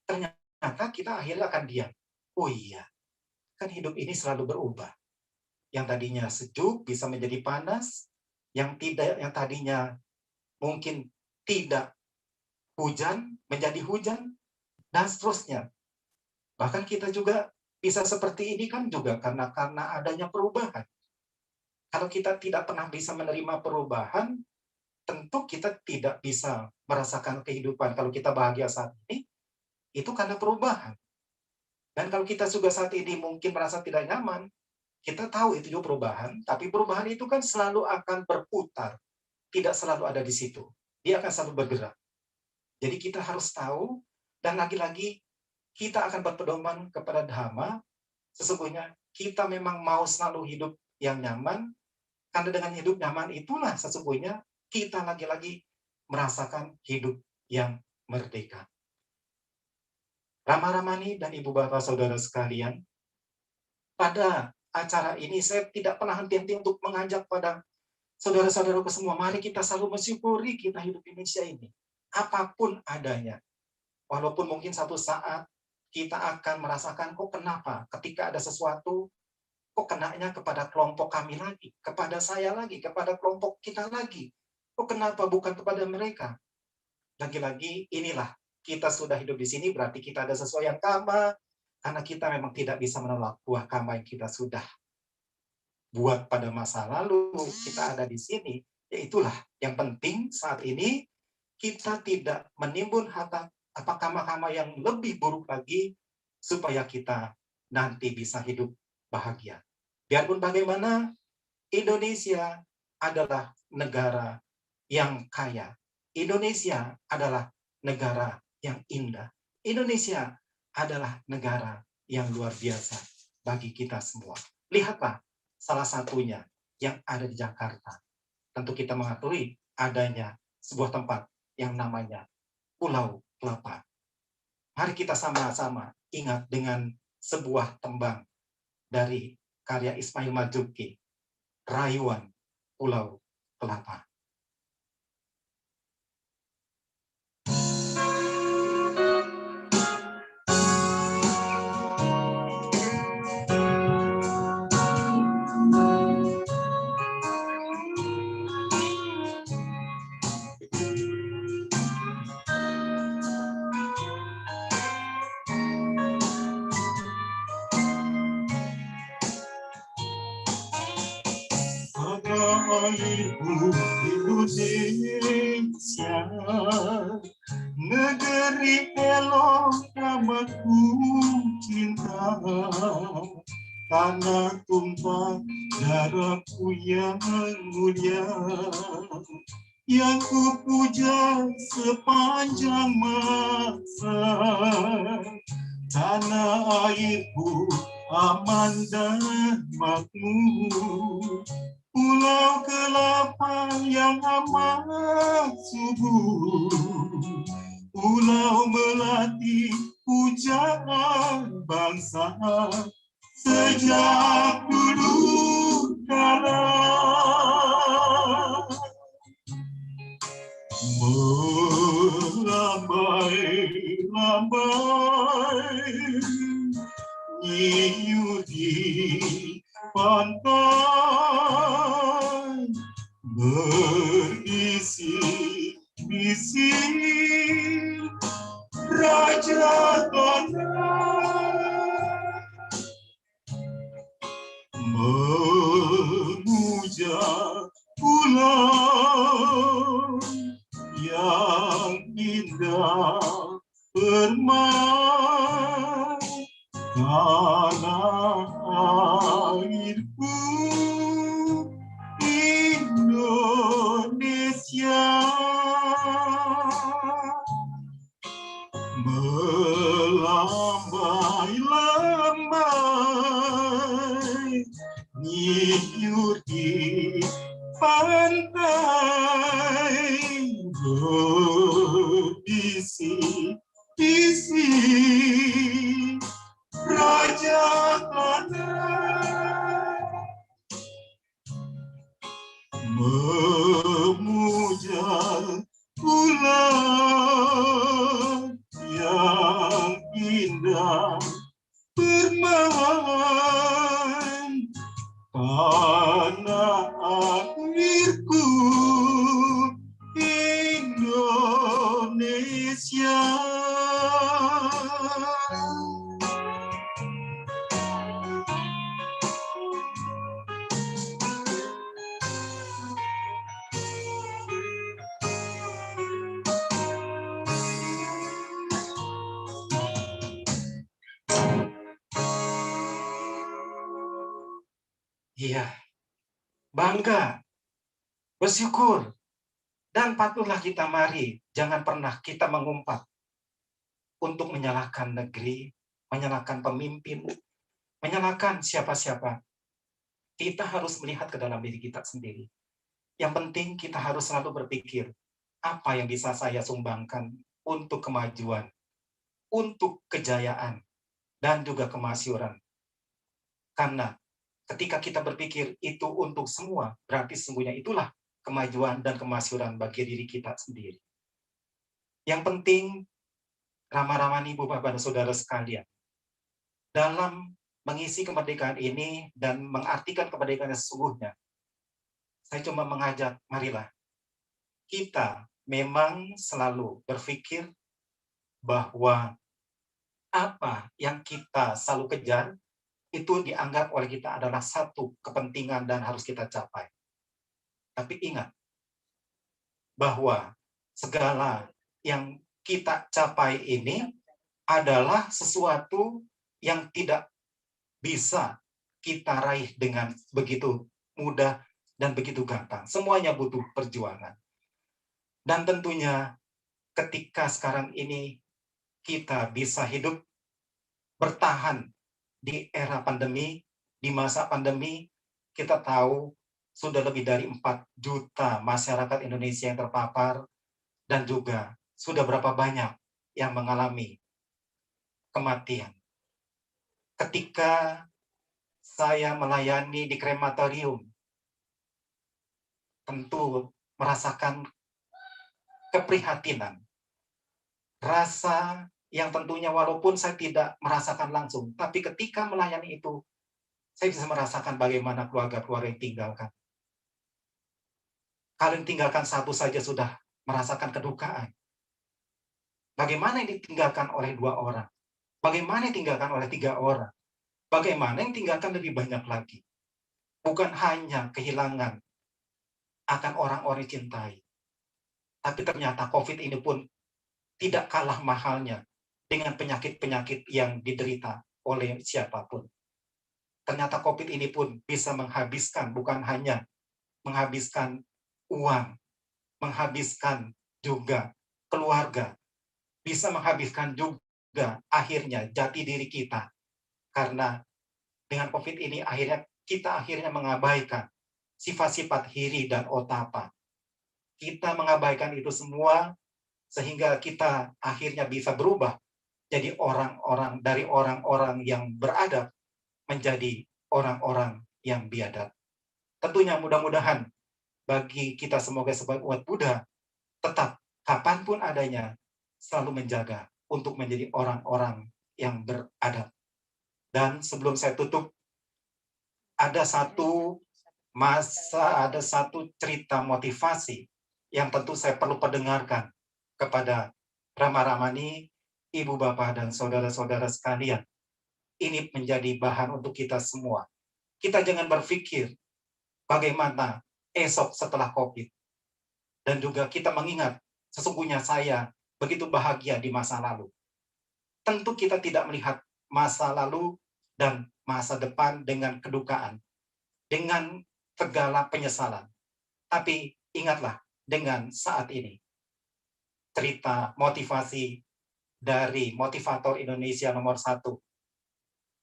ternyata kita akhirnya akan diam. Oh iya, kan hidup ini selalu berubah. Yang tadinya sejuk bisa menjadi panas, yang tadinya mungkin tidak hujan menjadi hujan, dan seterusnya. Bahkan kita juga bisa seperti ini kan juga karena adanya perubahan. Kalau kita tidak pernah bisa menerima perubahan, tentu kita tidak bisa merasakan kehidupan. Kalau kita bahagia saat ini, itu karena perubahan. Dan kalau kita juga saat ini mungkin merasa tidak nyaman, kita tahu itu juga perubahan, tapi perubahan itu kan selalu akan berputar. Tidak selalu ada di situ. Dia akan selalu bergerak. Jadi kita harus tahu, dan lagi-lagi kita akan berpedoman kepada Dhamma. Sesungguhnya kita memang mau selalu hidup yang nyaman, karena dengan hidup nyaman itulah sesungguhnya kita lagi-lagi merasakan hidup yang merdeka. Rama Ramani dan Ibu Bapak Saudara sekalian, pada acara ini saya tidak pernah henti-henti untuk mengajak pada saudara-saudaraku semua, mari kita selalu mensyukuri kita hidup di Indonesia ini. Apapun adanya. Walaupun mungkin satu saat kita akan merasakan, kok kenapa ketika ada sesuatu, kok kenanya kepada kelompok kami lagi, kepada saya lagi, kepada kelompok kita lagi. Kok kenapa bukan kepada mereka? Lagi-lagi inilah, kita sudah hidup di sini, berarti kita ada sesuai yang karma, karena kita memang tidak bisa menolak buah karma yang kita sudah buat pada masa lalu. Kita ada di sini, ya itulah yang penting saat ini, kita tidak menimbun karma-karma yang lebih buruk lagi, supaya kita nanti bisa hidup bahagia. Biarpun bagaimana, Indonesia adalah negara yang kaya. Indonesia adalah negara yang indah. Indonesia adalah negara yang luar biasa bagi kita semua. Lihatlah salah satunya yang ada di Jakarta. Tentu kita mengakui adanya sebuah tempat yang namanya Pulau Kelapa. Mari kita sama-sama ingat dengan sebuah tembang dari karya Ismail Marzuki, Rayuan Pulau Kelapa. Airku Indonesia, negeri elok amat ku cinta, tanah tumpah darahku yang mulia, yang ku puja sepanjang masa. Tanah airku aman dan makmur, Pulau Kelapa yang amat subur, Pulau Melati pujaan bangsa sejak dulu kala. Melambai-lambai nyiu di pantai, berisi-isi raja tanah, memuja pulau yang indah permai, tanah airku Indonesia. Melambai-lambai nyiur di pantai, berbisi-bisi raja tanah, memuja pulau yang indah bermain, tanah airku Indonesia. Iya, bangga, bersyukur, dan patutlah kita mari jangan pernah kita mengumpat untuk menyalahkan negeri, menyalahkan pemimpin, menyalahkan siapa-siapa. Kita harus melihat ke dalam diri kita sendiri. Yang penting kita harus selalu berpikir, apa yang bisa saya sumbangkan untuk kemajuan, untuk kejayaan, dan juga kemasyhuran. Karena ketika kita berpikir itu untuk semua, berarti sesungguhnya itulah kemajuan dan kemasyhuran bagi diri kita sendiri. Yang penting, Rama-Ramani, Ibu, Bapak, dan Saudara sekalian, dalam mengisi kemerdekaan ini dan mengartikan kemerdekaan yang sesungguhnya, saya cuma mengajak, marilah kita memang selalu berpikir bahwa apa yang kita selalu kejar itu dianggap oleh kita adalah satu kepentingan dan harus kita capai. Tapi ingat bahwa segala yang kita capai ini adalah sesuatu yang tidak bisa kita raih dengan begitu mudah dan begitu gampang. Semuanya butuh perjuangan. Dan tentunya ketika sekarang ini kita bisa hidup bertahan di era pandemi, di masa pandemi, kita tahu sudah lebih dari 4 juta masyarakat Indonesia yang terpapar, dan juga sudah berapa banyak yang mengalami kematian. Ketika saya melayani di krematorium, tentu merasakan keprihatinan, rasa yang tentunya walaupun saya tidak merasakan langsung, tapi ketika melayani itu, saya bisa merasakan bagaimana keluarga-keluarga yang tinggalkan. Kalau yang tinggalkan satu saja sudah merasakan kedukaan. Bagaimana yang ditinggalkan oleh 2 orang? Bagaimana yang ditinggalkan oleh 3 orang? Bagaimana yang ditinggalkan lebih banyak lagi? Bukan hanya kehilangan akan orang-orang cintai, tapi ternyata COVID ini pun tidak kalah mahalnya dengan penyakit-penyakit yang diderita oleh siapapun. Ternyata COVID ini pun bisa menghabiskan, bukan hanya menghabiskan uang, menghabiskan juga keluarga, bisa menghabiskan juga akhirnya jati diri kita. Karena dengan COVID ini kita akhirnya mengabaikan sifat-sifat hiri dan otapa. Kita mengabaikan itu semua sehingga kita akhirnya bisa berubah jadi dari orang-orang yang beradab menjadi orang-orang yang biadab. Tentunya mudah-mudahan bagi kita semoga sebagai umat Buddha tetap kapanpun adanya selalu menjaga untuk menjadi orang-orang yang beradab. Dan sebelum saya tutup, ada satu cerita motivasi yang tentu saya perlu perdengarkan kepada Rama Ramani, Ibu Bapak dan saudara-saudara sekalian. Ini menjadi bahan untuk kita semua. Kita jangan berpikir bagaimana esok setelah COVID. Dan juga kita mengingat, sesungguhnya saya begitu bahagia di masa lalu. Tentu kita tidak melihat masa lalu dan masa depan dengan kedukaan, dengan segala penyesalan. Tapi ingatlah dengan saat ini, cerita motivasi dari motivator Indonesia nomor 1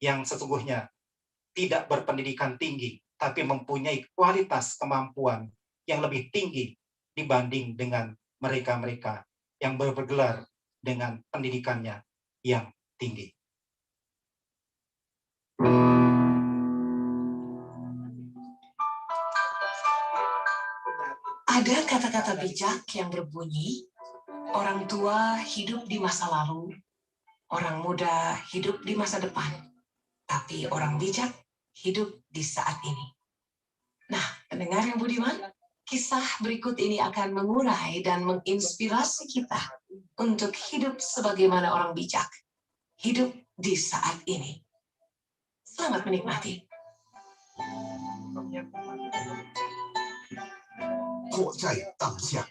yang sesungguhnya tidak berpendidikan tinggi, tapi mempunyai kualitas kemampuan yang lebih tinggi dibanding dengan mereka-mereka yang bergelar dengan pendidikannya yang tinggi. Ada kata-kata bijak yang berbunyi, orang tua hidup di masa lalu, orang muda hidup di masa depan, tapi orang bijak hidup di saat ini. Nah, pendengar yang budiman, kisah berikut ini akan mengurai dan menginspirasi kita untuk hidup sebagaimana orang bijak, hidup di saat ini. Selamat menikmati. 活在当下.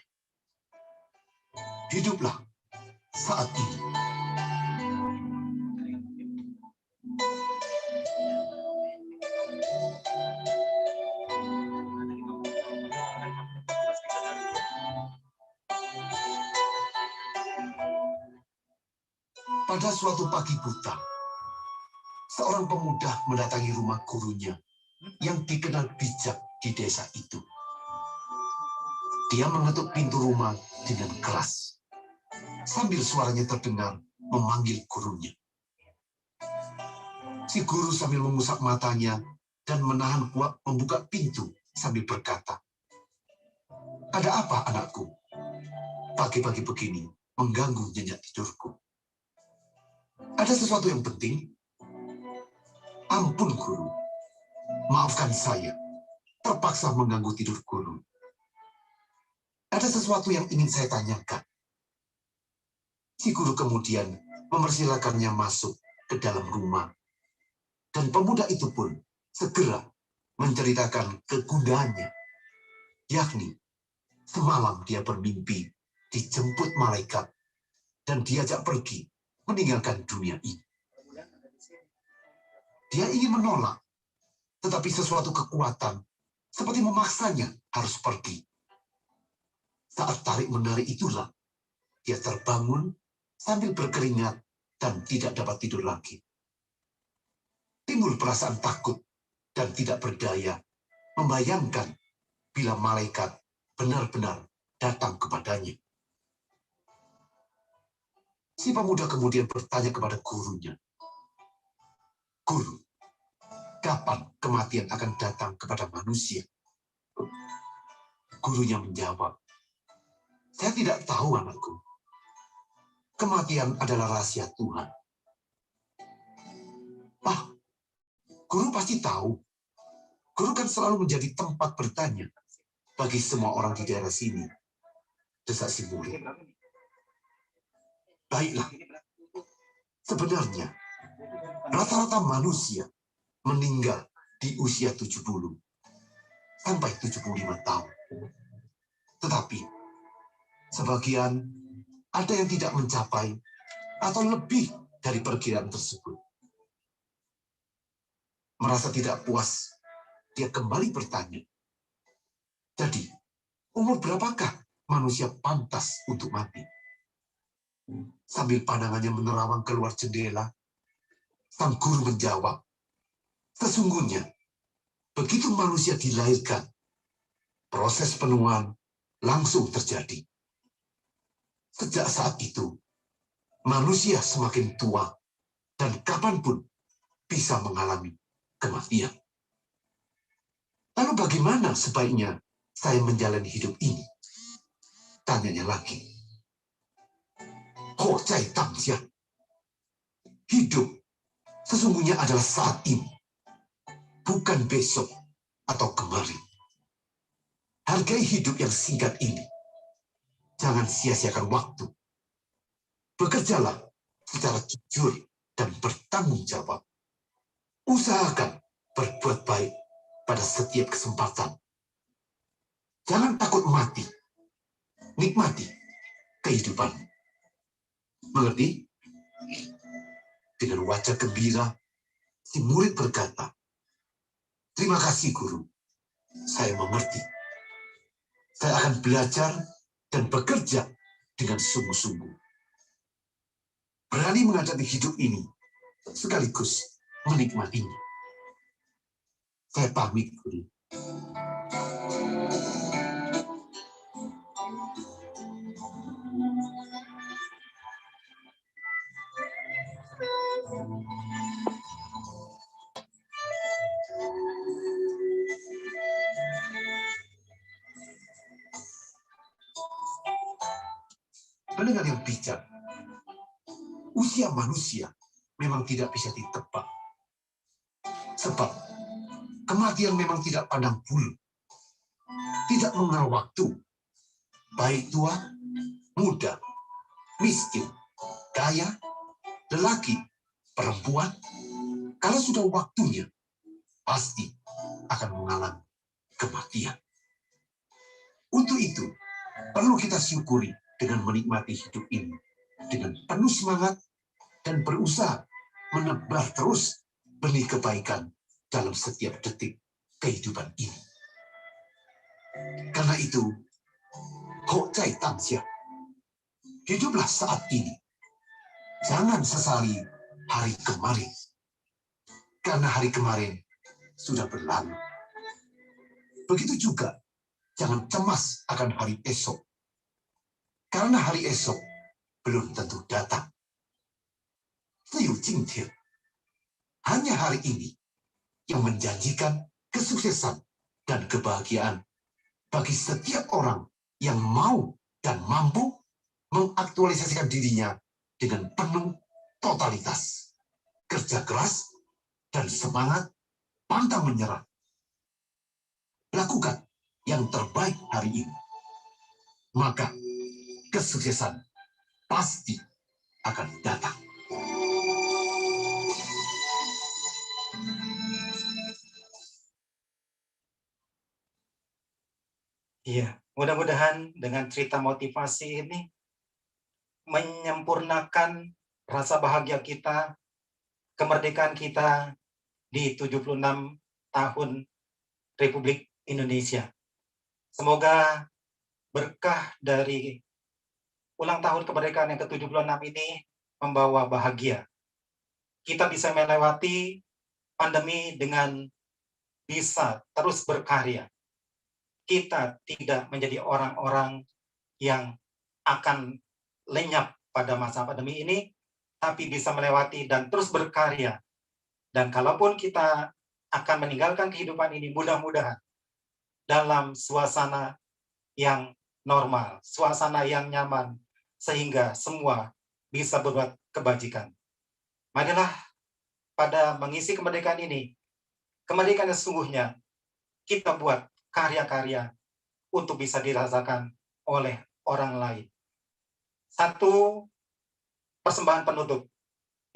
Hiduplah saat ini. Pada suatu pagi buta, seorang pemuda mendatangi rumah gurunya yang dikenal bijak di desa itu. Dia mengetuk pintu rumah dengan keras, sambil suaranya terdengar memanggil gurunya. Si guru sambil mengusap matanya dan menahan kuat membuka pintu sambil berkata, "Ada apa, anakku? Pagi-pagi begini mengganggu nyenyak tidurku. Ada sesuatu yang penting?" "Ampun, guru. Maafkan saya, terpaksa mengganggu tidur guru. Ada sesuatu yang ingin saya tanyakan." Si guru kemudian mempersilakannya masuk ke dalam rumah. Dan pemuda itu pun segera menceritakan kegundahannya. Yakni, semalam dia bermimpi dijemput malaikat dan diajak pergi meninggalkan dunia ini. Dia ingin menolak, tetapi sesuatu kekuatan seperti memaksanya harus pergi. Saat tarik-menarik itulah dia terbangun sambil berkeringat dan tidak dapat tidur lagi. Timbul perasaan takut dan tidak berdaya, membayangkan bila malaikat benar-benar datang kepadanya. Si pemuda kemudian bertanya kepada gurunya, "Guru, kapan kematian akan datang kepada manusia?" Gurunya menjawab, "Saya tidak tahu, anakku. Kematian adalah rahasia Tuhan." "Ah, guru pasti tahu. Guru kan selalu menjadi tempat bertanya bagi semua orang di daerah sini," desak si murid. "Baiklah, sebenarnya rata-rata manusia meninggal di usia 70 sampai 75 tahun. Tetapi sebagian ada yang tidak mencapai atau lebih dari perkiraan tersebut." Merasa tidak puas, dia kembali bertanya, "Jadi, umur berapakah manusia pantas untuk mati?" Sambil pandangannya menerawang keluar jendela, sang guru menjawab, "Sesungguhnya, begitu manusia dilahirkan, proses penuaan langsung terjadi. Sejak saat itu, manusia semakin tua dan kapanpun bisa mengalami kematian. Lalu bagaimana sebaiknya saya menjalani hidup ini?" Tanyanya lagi. "Ho Cai Tang Xia, hidup sesungguhnya adalah saat ini, bukan besok atau kemarin. Hargai hidup yang singkat ini. Jangan sia-siakan waktu. Bekerjalah secara jujur dan bertanggung jawab. Usahakan berbuat baik pada setiap kesempatan. Jangan takut mati. Nikmati kehidupan." Mengerti? Dengan wajah gembira, si murid berkata, "Terima kasih, guru. Saya mengerti. Saya akan belajar dan bekerja dengan sungguh-sungguh. Berani menghadapi hidup ini, sekaligus menikmatinya. Saya pamit, guru." Pendengar yang bijak, usia manusia memang tidak bisa ditebak. Sebab kematian memang tidak pandang bulu, tidak mengenal waktu. Baik tua, muda, miskin, kaya, lelaki, perempuan, kalau sudah waktunya, pasti akan mengalami kematian. Untuk itu, perlu kita syukuri dengan menikmati hidup ini dengan penuh semangat dan berusaha menebar terus benih kebaikan dalam setiap detik kehidupan ini. Karena itu, Ho Cai Tang Xia, hiduplah saat ini. Jangan sesali hari kemarin. Karena hari kemarin sudah berlalu. Begitu juga, jangan cemas akan hari esok. Karena hari esok belum tentu datang. Liu Jingtian, hanya hari ini yang menjanjikan kesuksesan dan kebahagiaan bagi setiap orang yang mau dan mampu mengaktualisasikan dirinya dengan penuh totalitas, kerja keras, dan semangat pantang menyerah. Lakukan yang terbaik hari ini. Maka kesuksesan pasti akan datang. Iya, mudah-mudahan dengan cerita motivasi ini menyempurnakan rasa bahagia kita, kemerdekaan kita di 76 tahun Republik Indonesia. Semoga berkah dari ulang tahun kemerdekaan yang ke-76 ini membawa bahagia. Kita bisa melewati pandemi dengan bisa terus berkarya. Kita tidak menjadi orang-orang yang akan lenyap pada masa pandemi ini, tapi bisa melewati dan terus berkarya. Dan kalaupun kita akan meninggalkan kehidupan ini, mudah-mudahan dalam suasana yang normal, suasana yang nyaman, sehingga semua bisa berbuat kebajikan. Marilah pada mengisi kemerdekaan ini, kemerdekaan yang sesungguhnya, kita buat karya-karya untuk bisa dirasakan oleh orang lain. Satu persembahan penutup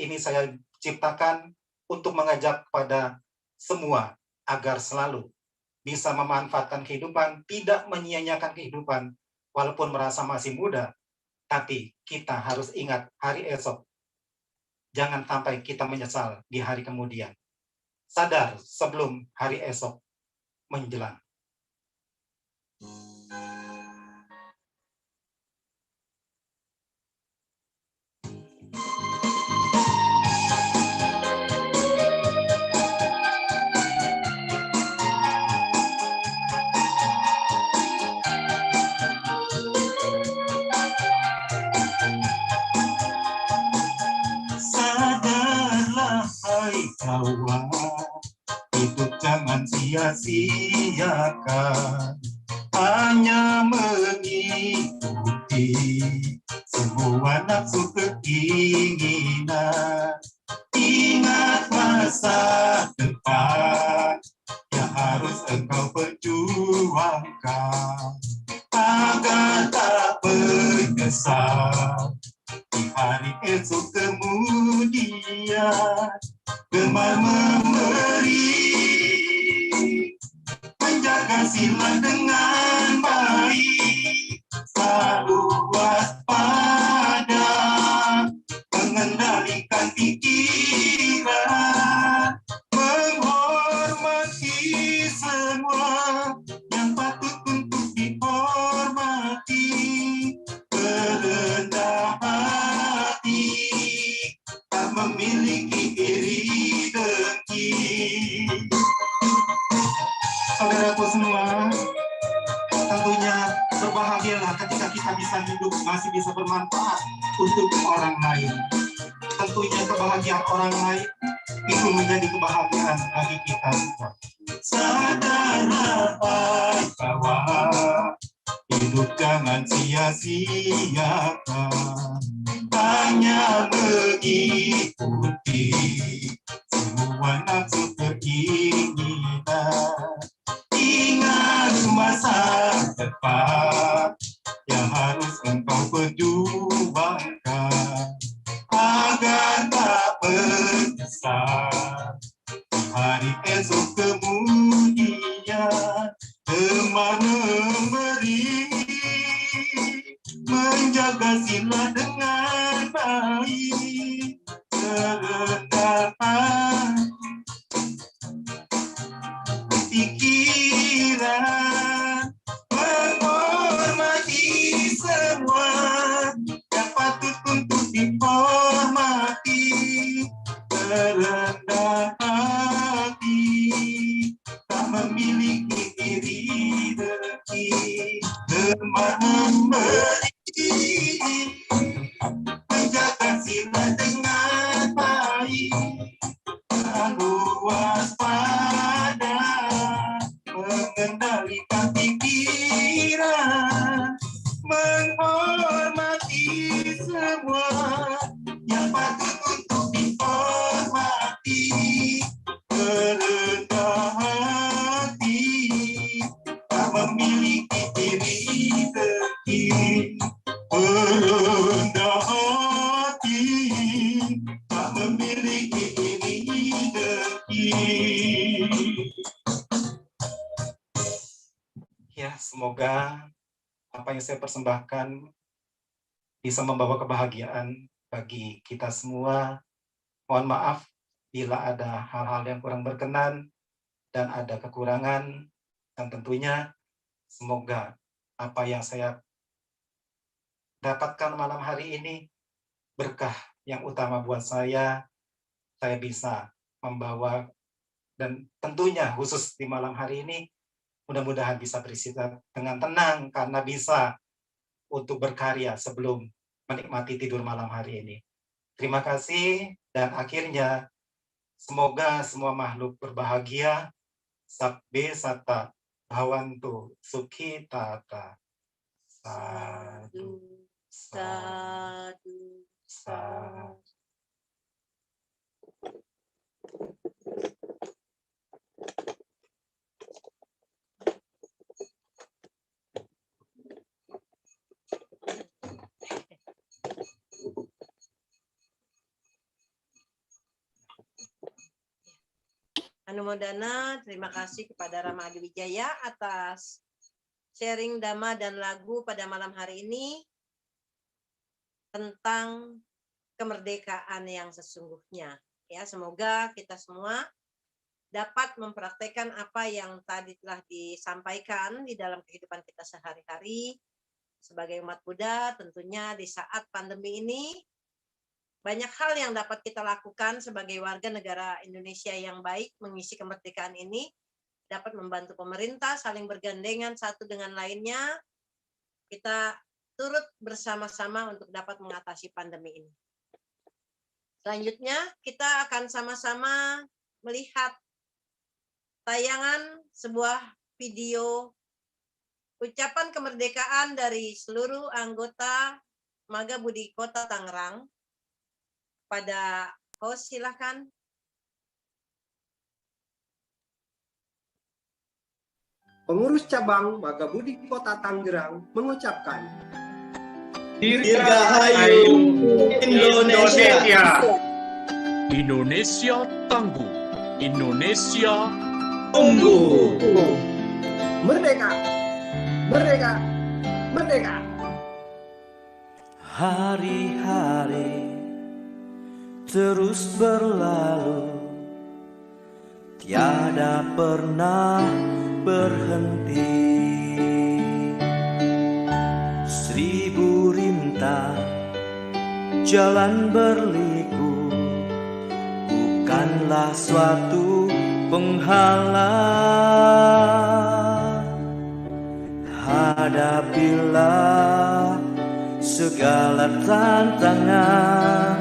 ini saya ciptakan untuk mengajak kepada semua agar selalu bisa memanfaatkan kehidupan, tidak menyia-nyiakan kehidupan, walaupun merasa masih muda, tapi kita harus ingat hari esok. Jangan sampai kita menyesal di hari kemudian. Sadar sebelum hari esok menjelang. Sadarlah hai kawan, hidup jangan sia-siakan, hanya mengikuti semua nafsu keinginan. Ingat masa depan yang harus engkau perjuangkan, agar tak menyesal di hari esok kemudian. Gemar memberi, menjaga sila dengan baik, selalu waspada, mengendalikan pikiran, menghormati semua yang patut untuk dihormati, berendah hati, tak memiliki iri dengki. Saudaraku semua, tentunya berbahagialah ketika kita bisa hidup, masih bisa bermanfaat untuk orang lain. Tentunya kebahagiaan orang lain itu menjadi kebahagiaan bagi kita semua. Sadarlah hai kawan, hidup jangan sia-siakan, hanya mengikuti semua nafsu keinginan. Ingat masa depan yang harus engkau perjuangkan, agar tak menyesal hari esok kemudian. Gemar memberi, menjaga sila dengan baik, kerendahan pikiran, menghormati semua yang patut untuk dihormati, rendah hati, tak memiliki iri dengki, gemar memberi, menjaga sila dengan baik, selalu waspada, mengendalikan pikiran, menghormati semua yang patut untuk dihormati, berendah hati, tak memiliki iri dengki, berendah hati, tak memiliki iri dengki. Ya, semoga apa yang saya persembahkan bisa membawa kebahagiaan bagi kita semua. Mohon maaf bila ada hal-hal yang kurang berkenan. dan ada kekurangan, dan tentunya semoga apa yang saya dapatkan malam hari ini berkah yang utama buat saya bisa membawa, dan tentunya khusus di malam hari ini mudah-mudahan bisa beristirahat dengan tenang karena bisa untuk berkarya sebelum menikmati tidur malam hari ini. Terima kasih, dan akhirnya semoga semua makhluk berbahagia, sabbe sata, bhavantu sukhi tata. Sadu, Sadu, sadu. Anumodana, terima kasih kepada Rama Adi Wijaya atas sharing dhamma dan lagu pada malam hari ini tentang kemerdekaan yang sesungguhnya. Ya, semoga kita semua dapat mempraktekkan apa yang tadi telah disampaikan di dalam kehidupan kita sehari-hari sebagai umat Buddha. Tentunya di saat pandemi ini banyak hal yang dapat kita lakukan sebagai warga negara Indonesia yang baik mengisi kemerdekaan ini, dapat membantu pemerintah saling bergandengan satu dengan lainnya. Kita turut bersama-sama untuk dapat mengatasi pandemi ini. Selanjutnya kita akan sama-sama melihat tayangan sebuah video ucapan kemerdekaan dari seluruh anggota Maga Budi Kota Tangerang. Pada host silakan. Pengurus cabang Maga Budi Kota Tangerang mengucapkan Dirgahayu Indonesia. Indonesia tangguh, Indonesia Tunggu. Merdeka, Merdeka, Merdeka. Hari-hari terus berlalu, tiada pernah berhenti. Seribu rintang jalan berliku, bukanlah suatu penghalang. Hadapilah segala tantangan,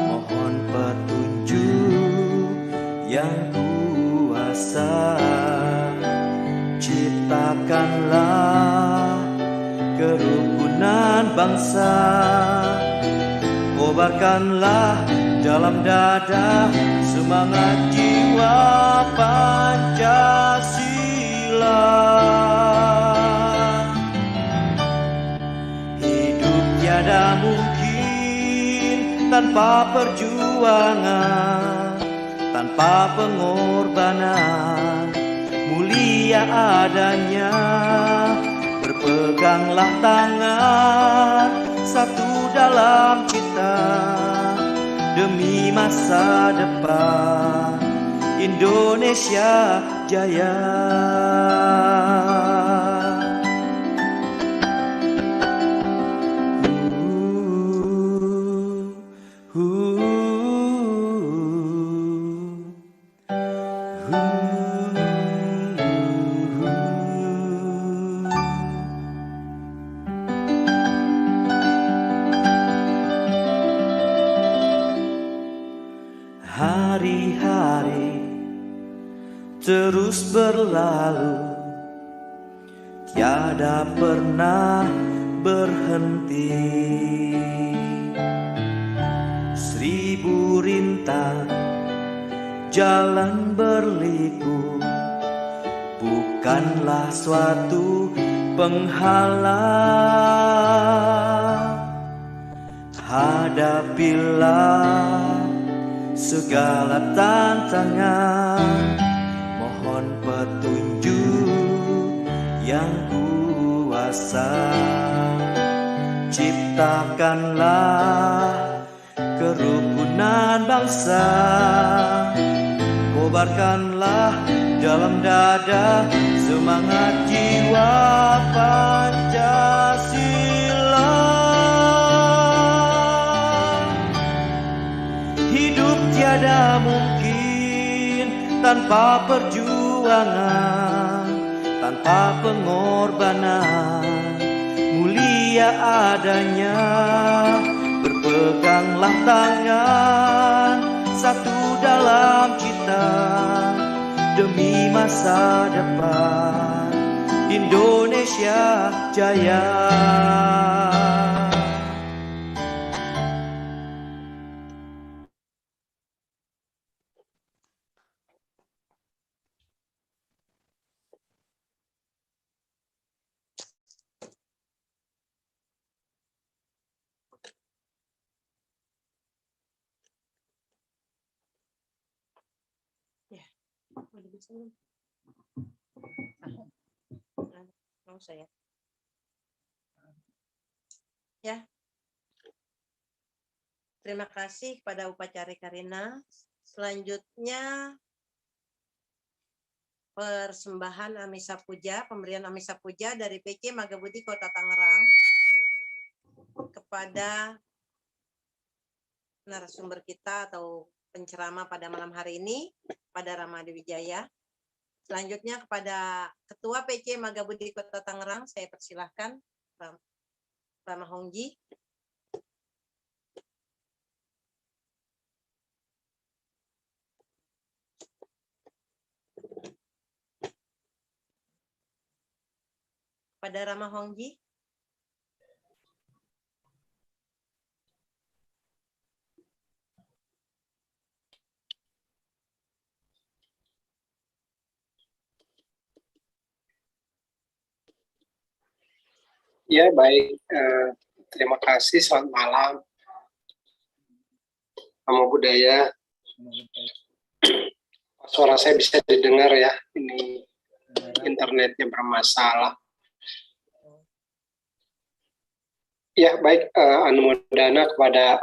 mohon petunjuk yang kuasa. Ciptakanlah kerukunan bangsa, kobarkanlah dalam dada semangat jiwa Pancasila. Hidup tiada mungkin tanpa perjuangan, tanpa pengorbanan, mulia adanya. Berpeganglah tangan satu dalam kita demi masa depan Indonesia Jaya. Hari-hari terus berlalu, tiada pernah berhenti. Seribu rintang jalan berliku, bukanlah suatu penghalang. Hadapilah segala tantangan, mohon petunjuk yang kuasa. Ciptakanlah kerukunan bangsa, kobarkanlah dalam dada semangat jiwa Pancasila. Hidup tiada mungkin tanpa perjuangan, tanpa pengorbanan. Mulia adanya, berpeganglah tangan, satu dalam cita demi masa depan Indonesia Jaya. Udah bisa belum? Mau saya. Ya. Terima kasih kepada Upacara Karina. Selanjutnya persembahan Amisa Puja, pemberian Amisa Puja dari PC Magabudi Kota Tangerang kepada narasumber kita atau penceramah pada malam hari ini, pada Ramadi Wijaya. Selanjutnya kepada Ketua PC Magabudi Kota Tangerang, saya persilahkan Rama Hongji. Pada Rama Hongji. Ya, baik. Terima kasih. Selamat malam. Namo Buddhaya. Suara saya bisa didengar ya. Ini internetnya bermasalah. Ya, baik. Anumodana kepada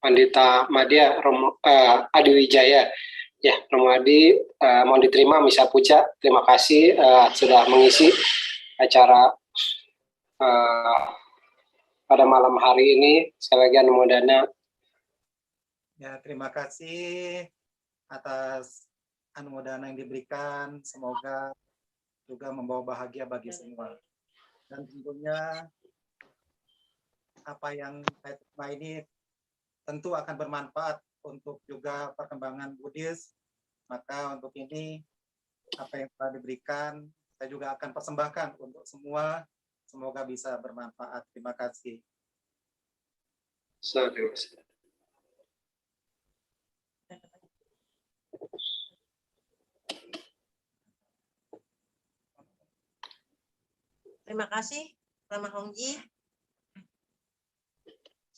Pandita Madya Adi Wijaya. Ya, Romo Adi, mohon diterima Misa Puja. Terima kasih sudah mengisi acara pada malam hari ini. Sekali lagi Anumodana. Ya, terima kasih atas anumodana yang diberikan. Semoga juga membawa bahagia bagi semua. Dan tentunya apa yang saya terima ini tentu akan bermanfaat untuk juga perkembangan Buddhis. Maka untuk ini apa yang telah diberikan saya juga akan persembahkan untuk semua, semoga bisa bermanfaat. Terima kasih. Terima kasih Rama Hongji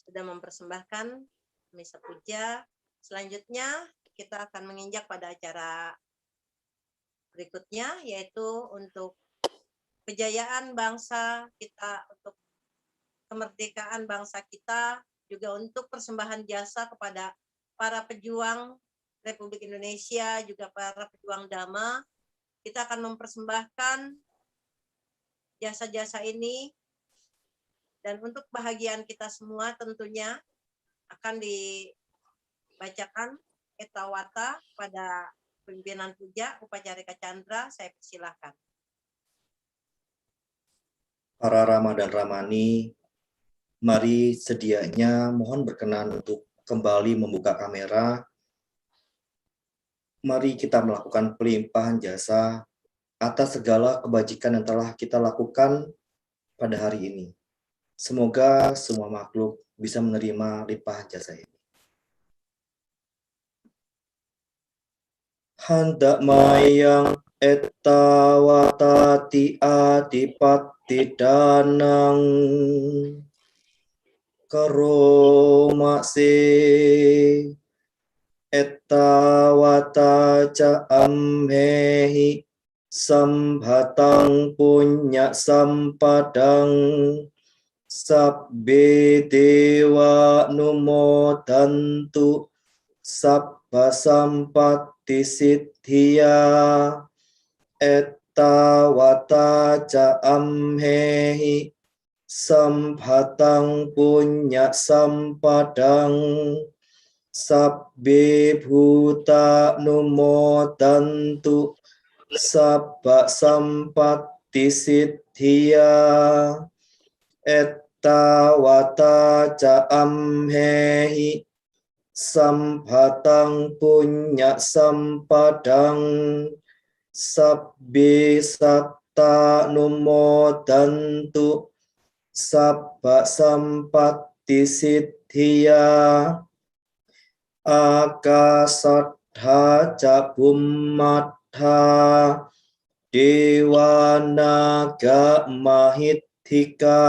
sudah mempersembahkan Misa Puja. Selanjutnya kita akan menginjak pada acara berikutnya, yaitu untuk kejayaan bangsa kita, untuk kemerdekaan bangsa kita, juga untuk persembahan jasa kepada para pejuang Republik Indonesia, juga para pejuang Dhamma. Kita akan mempersembahkan jasa-jasa ini, dan untuk kebahagiaan kita semua tentunya akan dibacakan Etawata pada pimpinan puja Upacarika Chandra. Saya persilahkan. Para Rama dan Ramani, mari sedianya mohon berkenan untuk kembali membuka kamera. Mari kita melakukan pelimpahan jasa atas segala kebajikan yang telah kita lakukan pada hari ini. Semoga semua makhluk bisa menerima limpahan jasa ini. Handak mayang etawatati adipati danang karomase etawata ca amhehi sambhatang punya sampadang sabbe dewa numodantu sabba sampati siddhya etta wata ca amhehi samphatang punya sampadang sabbe bhuta numodantu sabba sampati siddhya etta wata ca amhehi samphatang punya sampadang sabbe satta numodantu sabba sampati siddhya akasaddha ca bummadha dewana mahitthika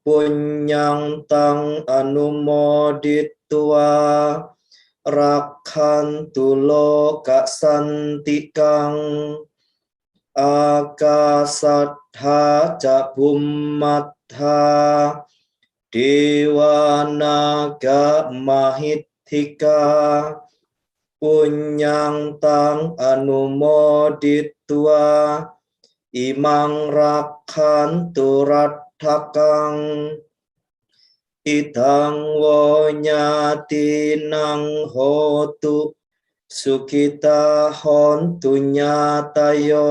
punyang tang anumoditwa rakhantu loka santikang akasaddha ca bummadha dewana mahitthika punyang tang anumoditwa imang rakhantu raddhakang idang wonyatinang hotu sukita hontu nyatayo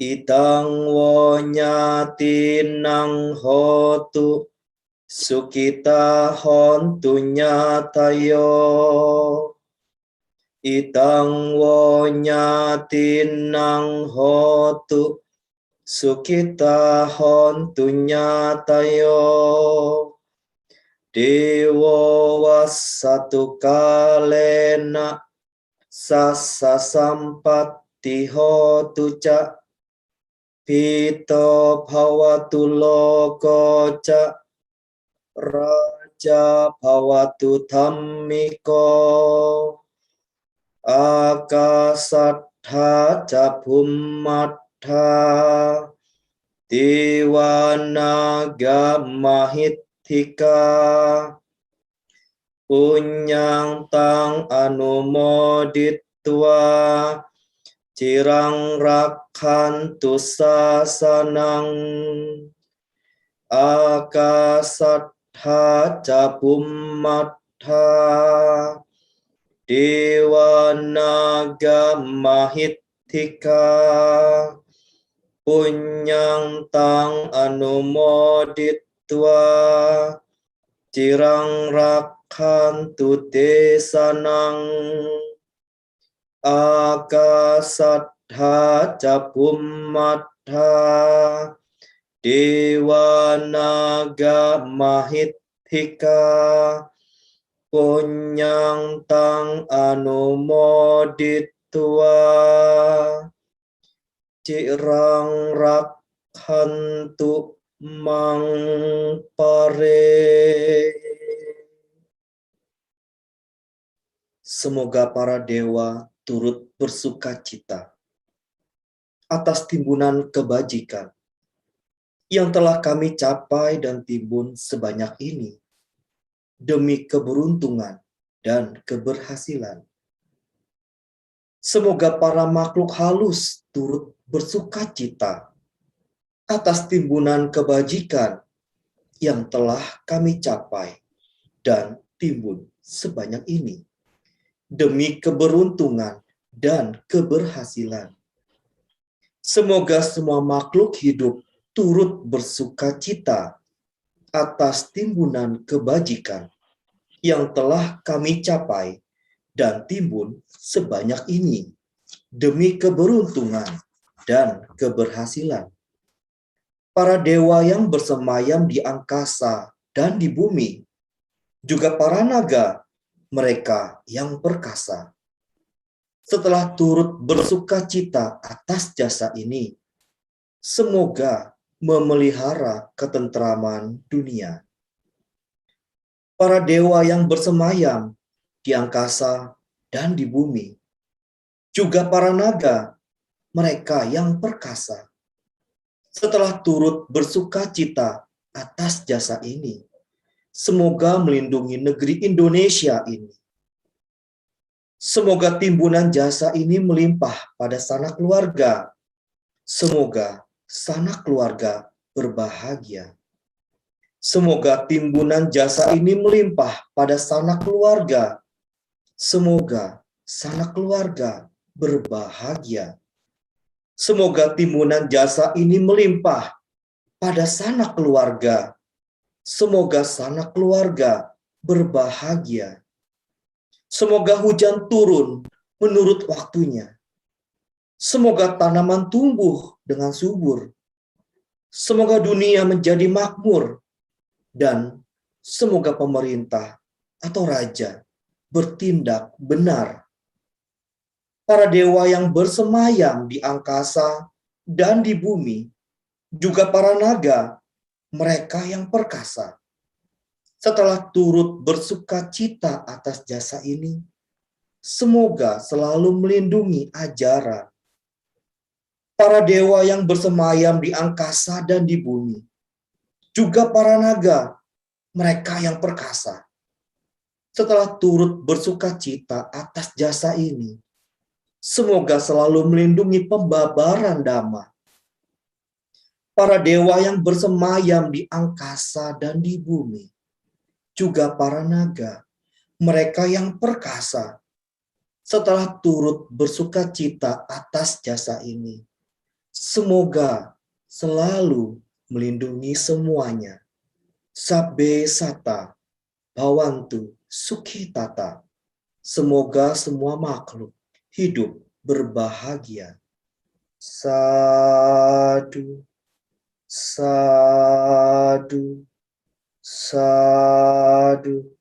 idang wonyatinang hotu sukita hontu nyatayo idang wonyatinang hotu sukita hontu nyatayo dewa wasatu kalena sasa sampati hotu ca pito bhawatu loko ca raja bhawatu dhammiko akasaddha ca bummadha dewana mahitthika punyang tang anumoditwa cirang rakhantu sasanang akasaddha ca bummadha dewana mahitthika punyang tang anumoditwa cirang rakhantu desanang akasaddha ca bummadha dewana mahitthika punyang tang anumoditwa cirang rakhantu mang pare. Semoga para dewa turut bersukacita atas timbunan kebajikan yang telah kami capai dan timbun sebanyak ini demi keberuntungan dan keberhasilan. Semoga para makhluk halus turut bersukacita atas timbunan kebajikan yang telah kami capai dan timbun sebanyak ini demi keberuntungan dan keberhasilan. Semoga semua makhluk hidup turut bersukacita atas timbunan kebajikan yang telah kami capai dan timbun sebanyak ini demi keberuntungan dan keberhasilan. Para dewa yang bersemayam di angkasa dan di bumi, juga para naga, mereka yang perkasa, setelah turut bersukacita atas jasa ini, semoga memelihara ketentraman dunia. Para dewa yang bersemayam di angkasa dan di bumi, juga para naga, mereka yang perkasa, setelah turut bersukacita atas jasa ini, semoga melindungi negeri Indonesia ini Semoga timbunan jasa ini melimpah pada sanak keluarga. Semoga sanak keluarga berbahagia. Semoga timbunan jasa ini melimpah pada sanak keluarga. Semoga sanak keluarga berbahagia. Semoga timbunan jasa ini melimpah pada sanak keluarga. Semoga sanak keluarga berbahagia. Semoga hujan turun menurut waktunya. Semoga tanaman tumbuh dengan subur. Semoga dunia menjadi makmur. Dan semoga pemerintah atau raja bertindak benar. Para dewa yang bersemayam di angkasa dan di bumi, juga para naga, mereka yang perkasa, setelah turut bersuka cita atas jasa ini, semoga selalu melindungi ajaran. Para dewa yang bersemayam di angkasa dan di bumi, juga para naga, mereka yang perkasa, setelah turut bersuka cita atas jasa ini, semoga selalu melindungi pembabaran Dhamma. Para dewa yang bersemayam di angkasa dan di bumi, juga para naga, mereka yang perkasa, setelah turut bersuka cita atas jasa ini, semoga selalu melindungi semuanya. Sabbe sata, bhavantu sukhitata. Semoga semua makhluk hidup berbahagia. Sadu, sadu, sadu.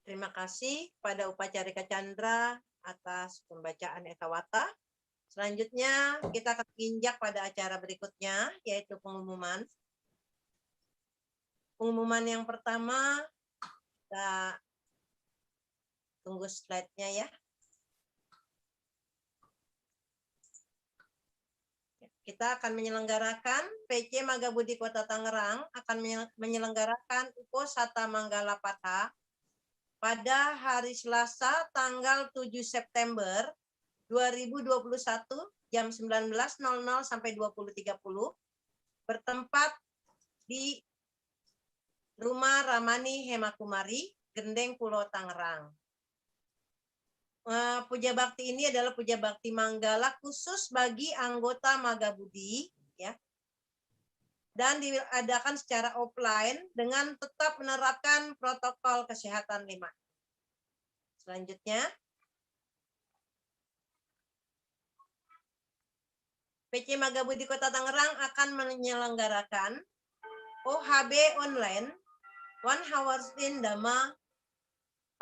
Terima kasih pada Upacarika Chandra atas pembacaan Etawata. Selanjutnya kita akan injak pada acara berikutnya, yaitu pengumuman. Pengumuman yang pertama, kita tunggu slide-nya ya. Kita akan menyelenggarakan, PC Magabudi Kota Tangerang akan menyelenggarakan Uposatha Manggala Patha pada hari Selasa tanggal 7 September 2021 jam 19.00 sampai 20.30 bertempat di Rumah Ramani Hemakumari, Gendeng Pulau Tangerang. Puja Bakti ini adalah Puja Bakti Manggala khusus bagi anggota Magabudi, ya, dan diadakan secara offline dengan tetap menerapkan protokol kesehatan 5. Selanjutnya, PC Magabudi Kota Tangerang akan menyelenggarakan OHB online One Hours in Dhamma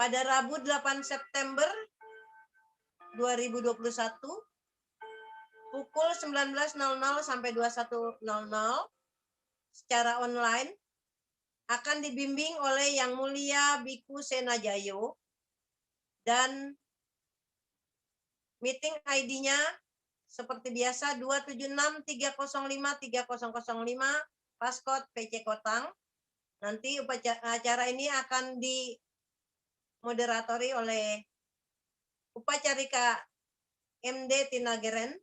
pada Rabu 8 September 2021 pukul 19.00 sampai 21.00 secara online, akan dibimbing oleh Yang Mulia Biku Senajayo, dan meeting ID-nya seperti biasa 27630530005 Paskot PC Kotang. Nanti acara ini akan dimoderatori oleh Upacarika MD Tinageren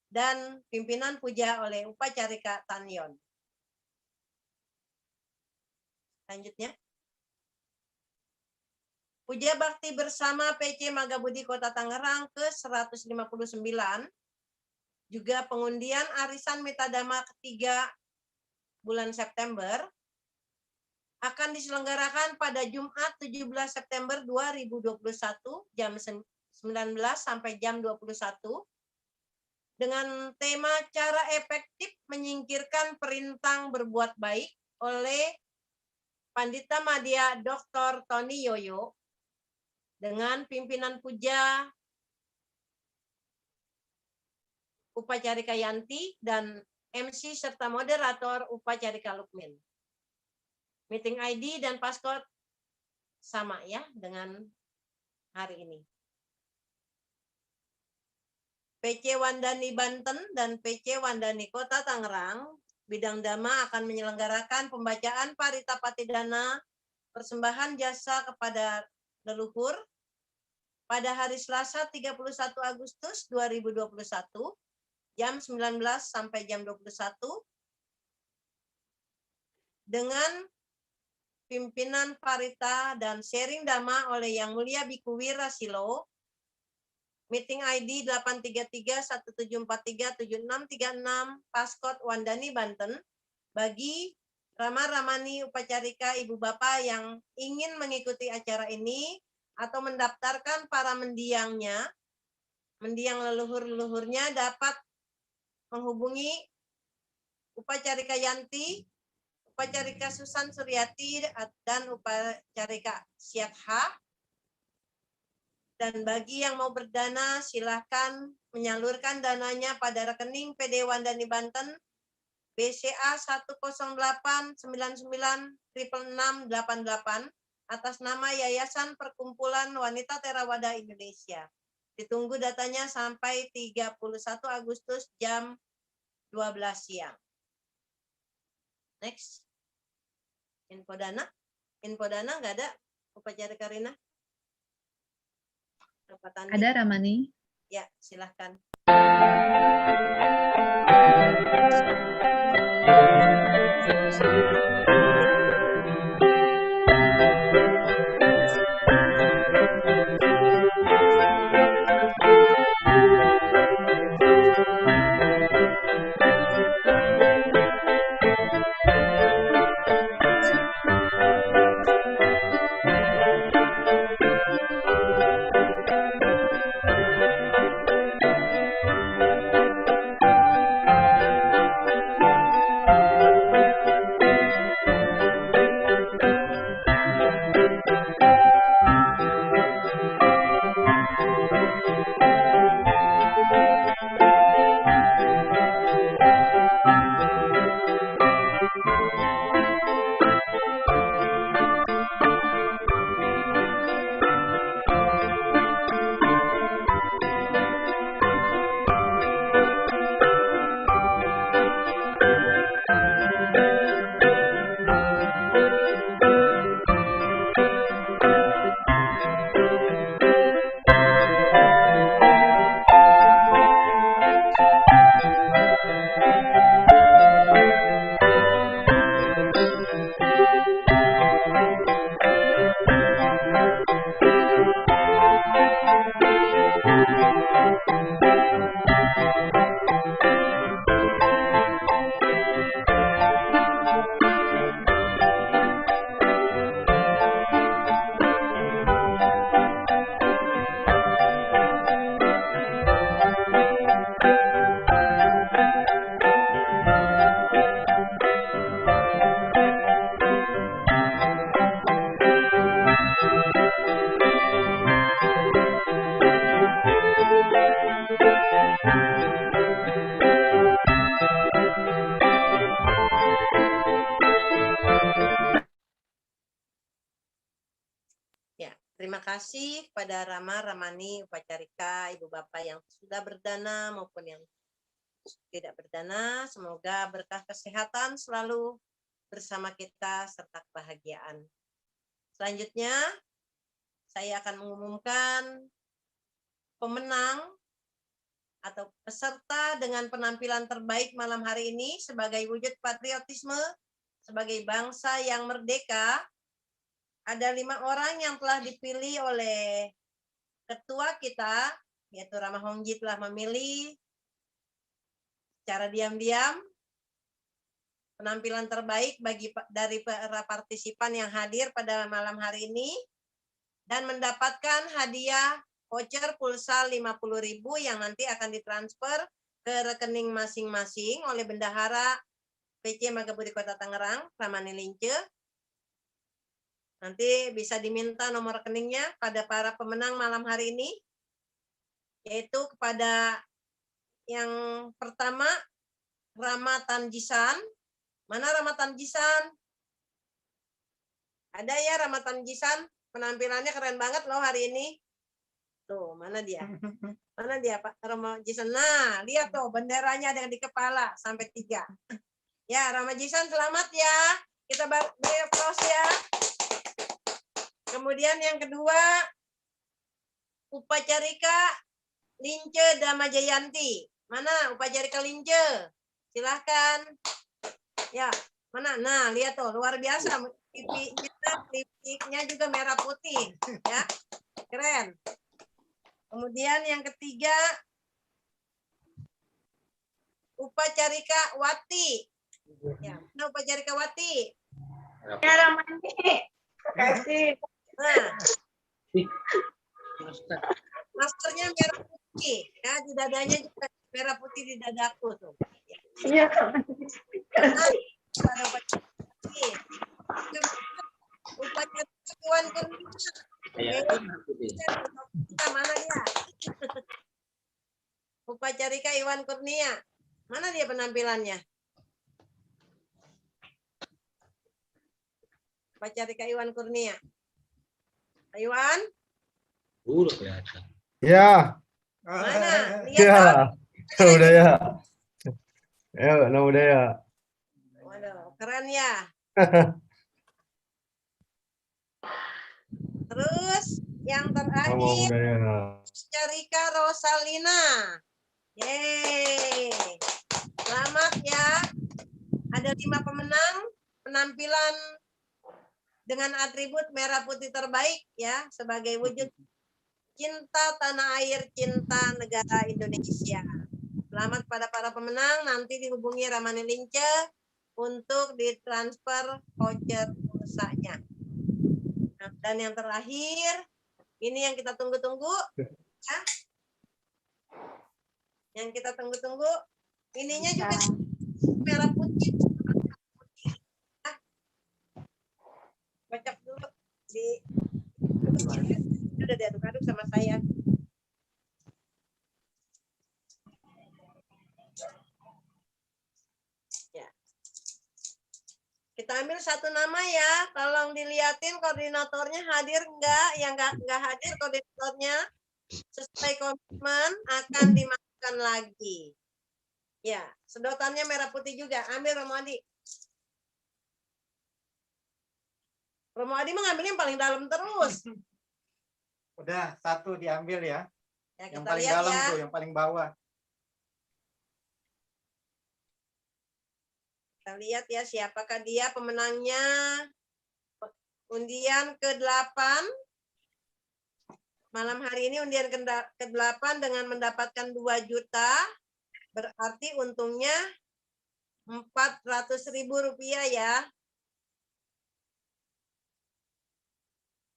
dan pimpinan puja oleh Upacarika Tanyon. Selanjutnya, Puja Bakti bersama PC Magabudi Kota Tangerang ke-159, juga pengundian arisan Mitadama ketiga bulan September, akan diselenggarakan pada Jumat 17 September 2021 jam 19 sampai jam 21 dengan tema cara efektif menyingkirkan perintang berbuat baik oleh Pandita Madya Dr. Tony Yoyo dengan pimpinan puja Upacarika Yanti dan MC serta moderator Upacarika Lukmin. Meeting ID dan passcode sama ya dengan hari ini. PC Wandani Banten dan PC Wandani Kota Tangerang bidang Dhamma akan menyelenggarakan pembacaan Parita Patidana persembahan jasa kepada leluhur pada hari Selasa 31 Agustus 2021 jam 19 sampai jam 21 dengan pimpinan parita dan sharing dhamma oleh Yang Mulia Biku Wirasilo. Meeting ID 833-1743-7636 Paskot Wandani Banten. Bagi Rama Ramani Upacarika Ibu Bapak yang ingin mengikuti acara ini atau mendaftarkan para mendiangnya, mendiang leluhur-leluhurnya dapat menghubungi Upacarika Yanti, Upacarika Susan Suryati, dan Upacarika Syakha. Dan bagi yang mau berdana, silahkan menyalurkan dananya pada rekening PD Wandani Banten BCA 10899666688 atas nama Yayasan Perkumpulan Wanita Theravada Indonesia. Ditunggu datanya sampai 31 Agustus jam 12 siang. Next. Info dana nggak ada Upacarika Rina? Ada Ramani. Ya, silahkan. Terima kasih kepada Rama, Ramani, Upacarika, Ibu Bapak yang sudah berdana maupun yang tidak berdana. Semoga berkah kesehatan selalu bersama kita serta kebahagiaan. Selanjutnya, saya akan mengumumkan pemenang atau peserta dengan penampilan terbaik malam hari ini sebagai wujud patriotisme sebagai bangsa yang merdeka. Ada 5 orang yang telah dipilih oleh ketua kita, yaitu Rama Hongji telah memilih secara diam-diam penampilan terbaik dari para partisipan yang hadir pada malam hari ini dan mendapatkan hadiah voucher pulsa 50.000 yang nanti akan ditransfer ke rekening masing-masing oleh Bendahara PC Magabudi Kota Tangerang, Ramani Lince. Nanti bisa diminta nomor rekeningnya pada para pemenang malam hari ini, yaitu kepada yang pertama Rama Tanjisan. Mana Rama Tanjisan? Ada ya Rama Tanjisan? Penampilannya keren banget loh hari ini. Tuh, mana dia? Mana dia Pak Rama Tanjisan? Nah, lihat tuh benderanya ada di kepala sampai 3. Ya, Rama Tanjisan selamat ya. Kita beri aplaus ya. Kemudian yang kedua, Upacarika Lince Damajayanti. Mana Upacarika Lince? Silahkan. Ya, mana? Nah, lihat tuh, luar biasa. Lipstiknya juga merah putih. Ya, keren. Kemudian yang ketiga, Upacarika Wati. Ya, mana Upacarika Wati? Ya, Ramani. Kasih. Nah, maskernya merah putih. Ya, di dadanya juga merah putih di dadaku tuh. Iya. Ada Upacarika Iwan Kurnia. Mana dia? Upacarika Iwan Kurnia. Mana dia penampilannya? Upacarika Iwan Kurnia. Iwan? Udah kelihatan. Ya. Mana? Lihat Ya. Udah ya. Ya, udah ya. Waduh, keren ya. Terus yang terakhir, Udah ya. Upacarika Rosalina. Yeay. Selamat ya. Ada 5 pemenang penampilan dengan atribut merah putih terbaik ya sebagai wujud cinta tanah air, cinta negara Indonesia. Selamat pada para pemenang, nanti dihubungi Ramani Lince untuk ditransfer voucher pulsanya. Nah, dan yang terakhir, ini yang kita tunggu-tunggu. Ya. Yang kita tunggu-tunggu, ininya juga merah putih. Nah, kocok dulu. Udah diaduk-aduk sama saya. Ya. Kita ambil satu nama ya. Tolong dilihatin koordinatornya hadir enggak. Yang enggak hadir koordinatornya sesuai komitmen akan dimasukkan lagi. Ya, sedotannya merah putih juga. Ambil Romo Adi. Romo Adi mengambilnya yang paling dalam terus. Udah, satu diambil ya. Ya, Yang kita paling lihat dalam ya. tuh, yang paling bawah. Kita lihat ya siapakah dia pemenangnya. Undian ke-8. Malam hari ini undian ke-8 dengan mendapatkan 2 juta. Berarti untungnya Rp400.000 ya.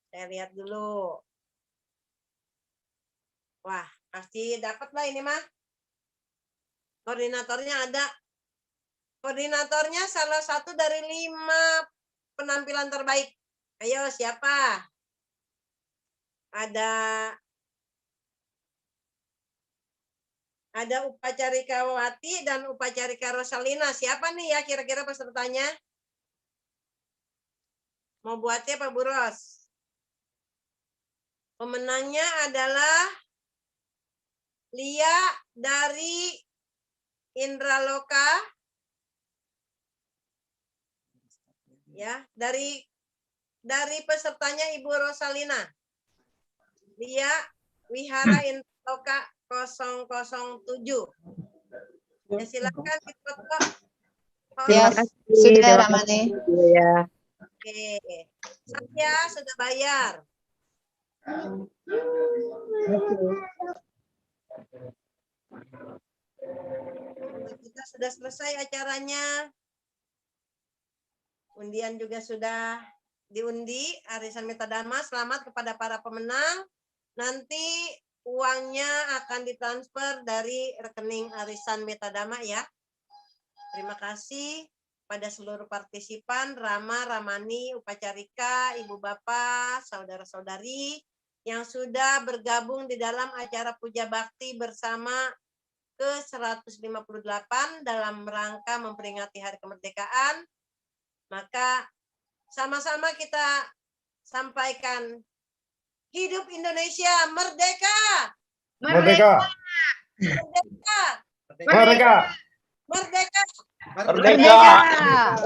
Saya lihat dulu. Wah, pasti dapat lah ini mah. Koordinatornya ada. Koordinatornya salah satu dari 5 penampilan terbaik. Ayo siapa? Ada Upacarika Wati dan Upacarika Rosalina. Siapa nih ya kira-kira pesertanya? Mau buatnya Pak Buros? Pemenangnya adalah Lia dari Indraloka. Ya, dari pesertanya Ibu Rosalina. Lia Wihara Indraloka 007. Ya, silakan difoto. Ya, sudah Ramani. Ya. Oke. Saya sudah bayar. Kita sudah selesai acaranya. Undian juga sudah diundi. Arisan Metadharma, selamat kepada para pemenang. Nanti uangnya akan ditransfer dari rekening Arisan Metadharma ya. Terima kasih pada seluruh partisipan, Rama, Ramani, Upacarika, Ibu Bapak, saudara-saudari yang sudah bergabung di dalam acara Puja Bakti bersama ke-158 dalam rangka memperingati Hari Kemerdekaan. Maka sama-sama kita sampaikan hidup Indonesia merdeka. Merdeka. Merdeka. Merdeka. Merdeka. Merdeka.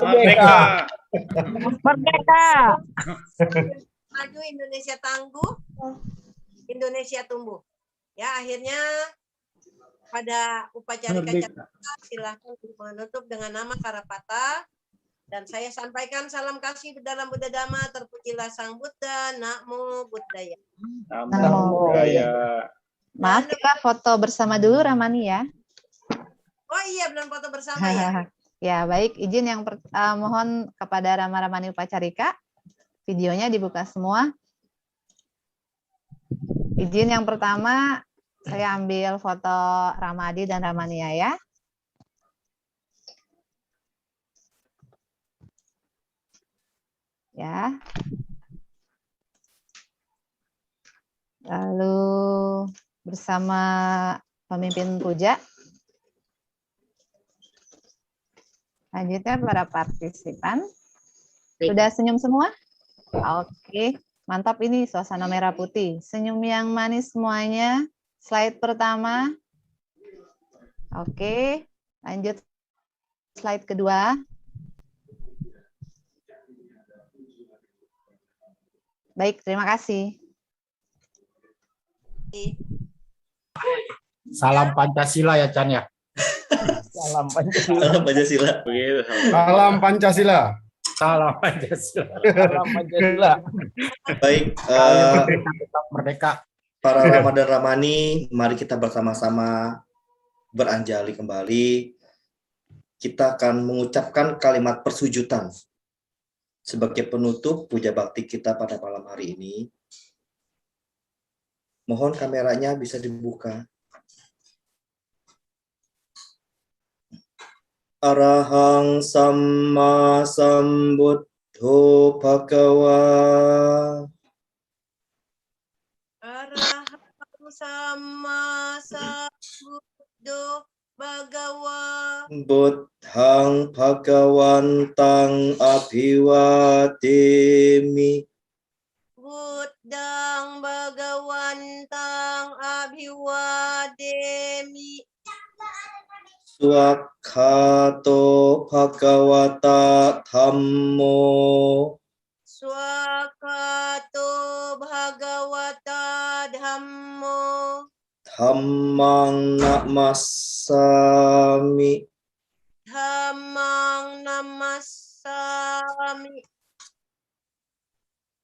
Merdeka. Merdeka. Maju Indonesia tangguh, Indonesia tumbuh. Ya, akhirnya pada upacara Merdeka. silahkan menutup dengan nama Karapata. Dan saya sampaikan salam kasih dalam Buddha Dhamma, terpujilah Sang Buddha, Namo Buddhaya. Namo Buddhaya. Maaf, kita foto bersama dulu Ramani ya. Oh iya, belum foto bersama ya. Ya, baik. Izin yang mohon kepada Rama Ramani Upacarika. Videonya dibuka semua. Izin yang pertama, saya ambil foto Ramadi dan Ramania ya. Ya. Lalu bersama pemimpin puja. Lanjutnya para partisipan. Sudah senyum semua? Oke, mantap ini suasana merah putih. Senyum yang manis semuanya. Slide pertama. Oke, lanjut slide kedua. Baik, terima kasih. Salam Pancasila ya Chan ya. Salam Pancasila. Salam Pancasila. Begitu. Salam Pancasila. Salam Pancasila. Salam Pancasila. Baik, Tetap merdeka. para Rama dan Ramani, mari kita bersama-sama beranjali kembali. Kita akan mengucapkan kalimat persujudan sebagai penutup puja bakti kita pada malam hari ini. Mohon kameranya bisa dibuka. Arahang Samma Sambuddho Bhagawa. Arahang Samma Sambuddho Bhagawa. Buddhang Bhagawantang Abhiwademi. Buddhang Bhagawantang Abhiwademi. Swakhato Bhagavata Dhammo. Swakato Bhagavata Dhammo. Dhammang namasami. Dhammang namasami.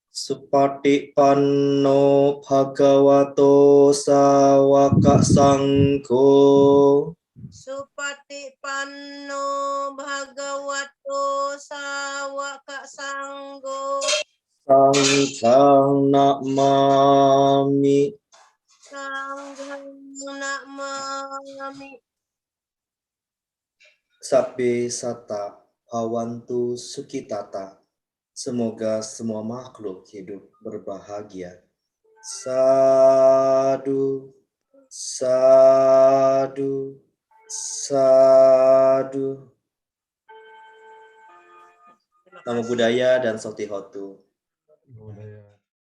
Supatipanno Bhagavato Sawaka Sangho. Supatipanno Bhagavato Sawaka Sangho. Sanghang namami. Sanghang namami. Sabbe sata bhavantu sukhitata. Semoga semua makhluk hidup berbahagia. Sadu, sadu, sadu. Namo Buddhaya dan Sotihotu. Budaya.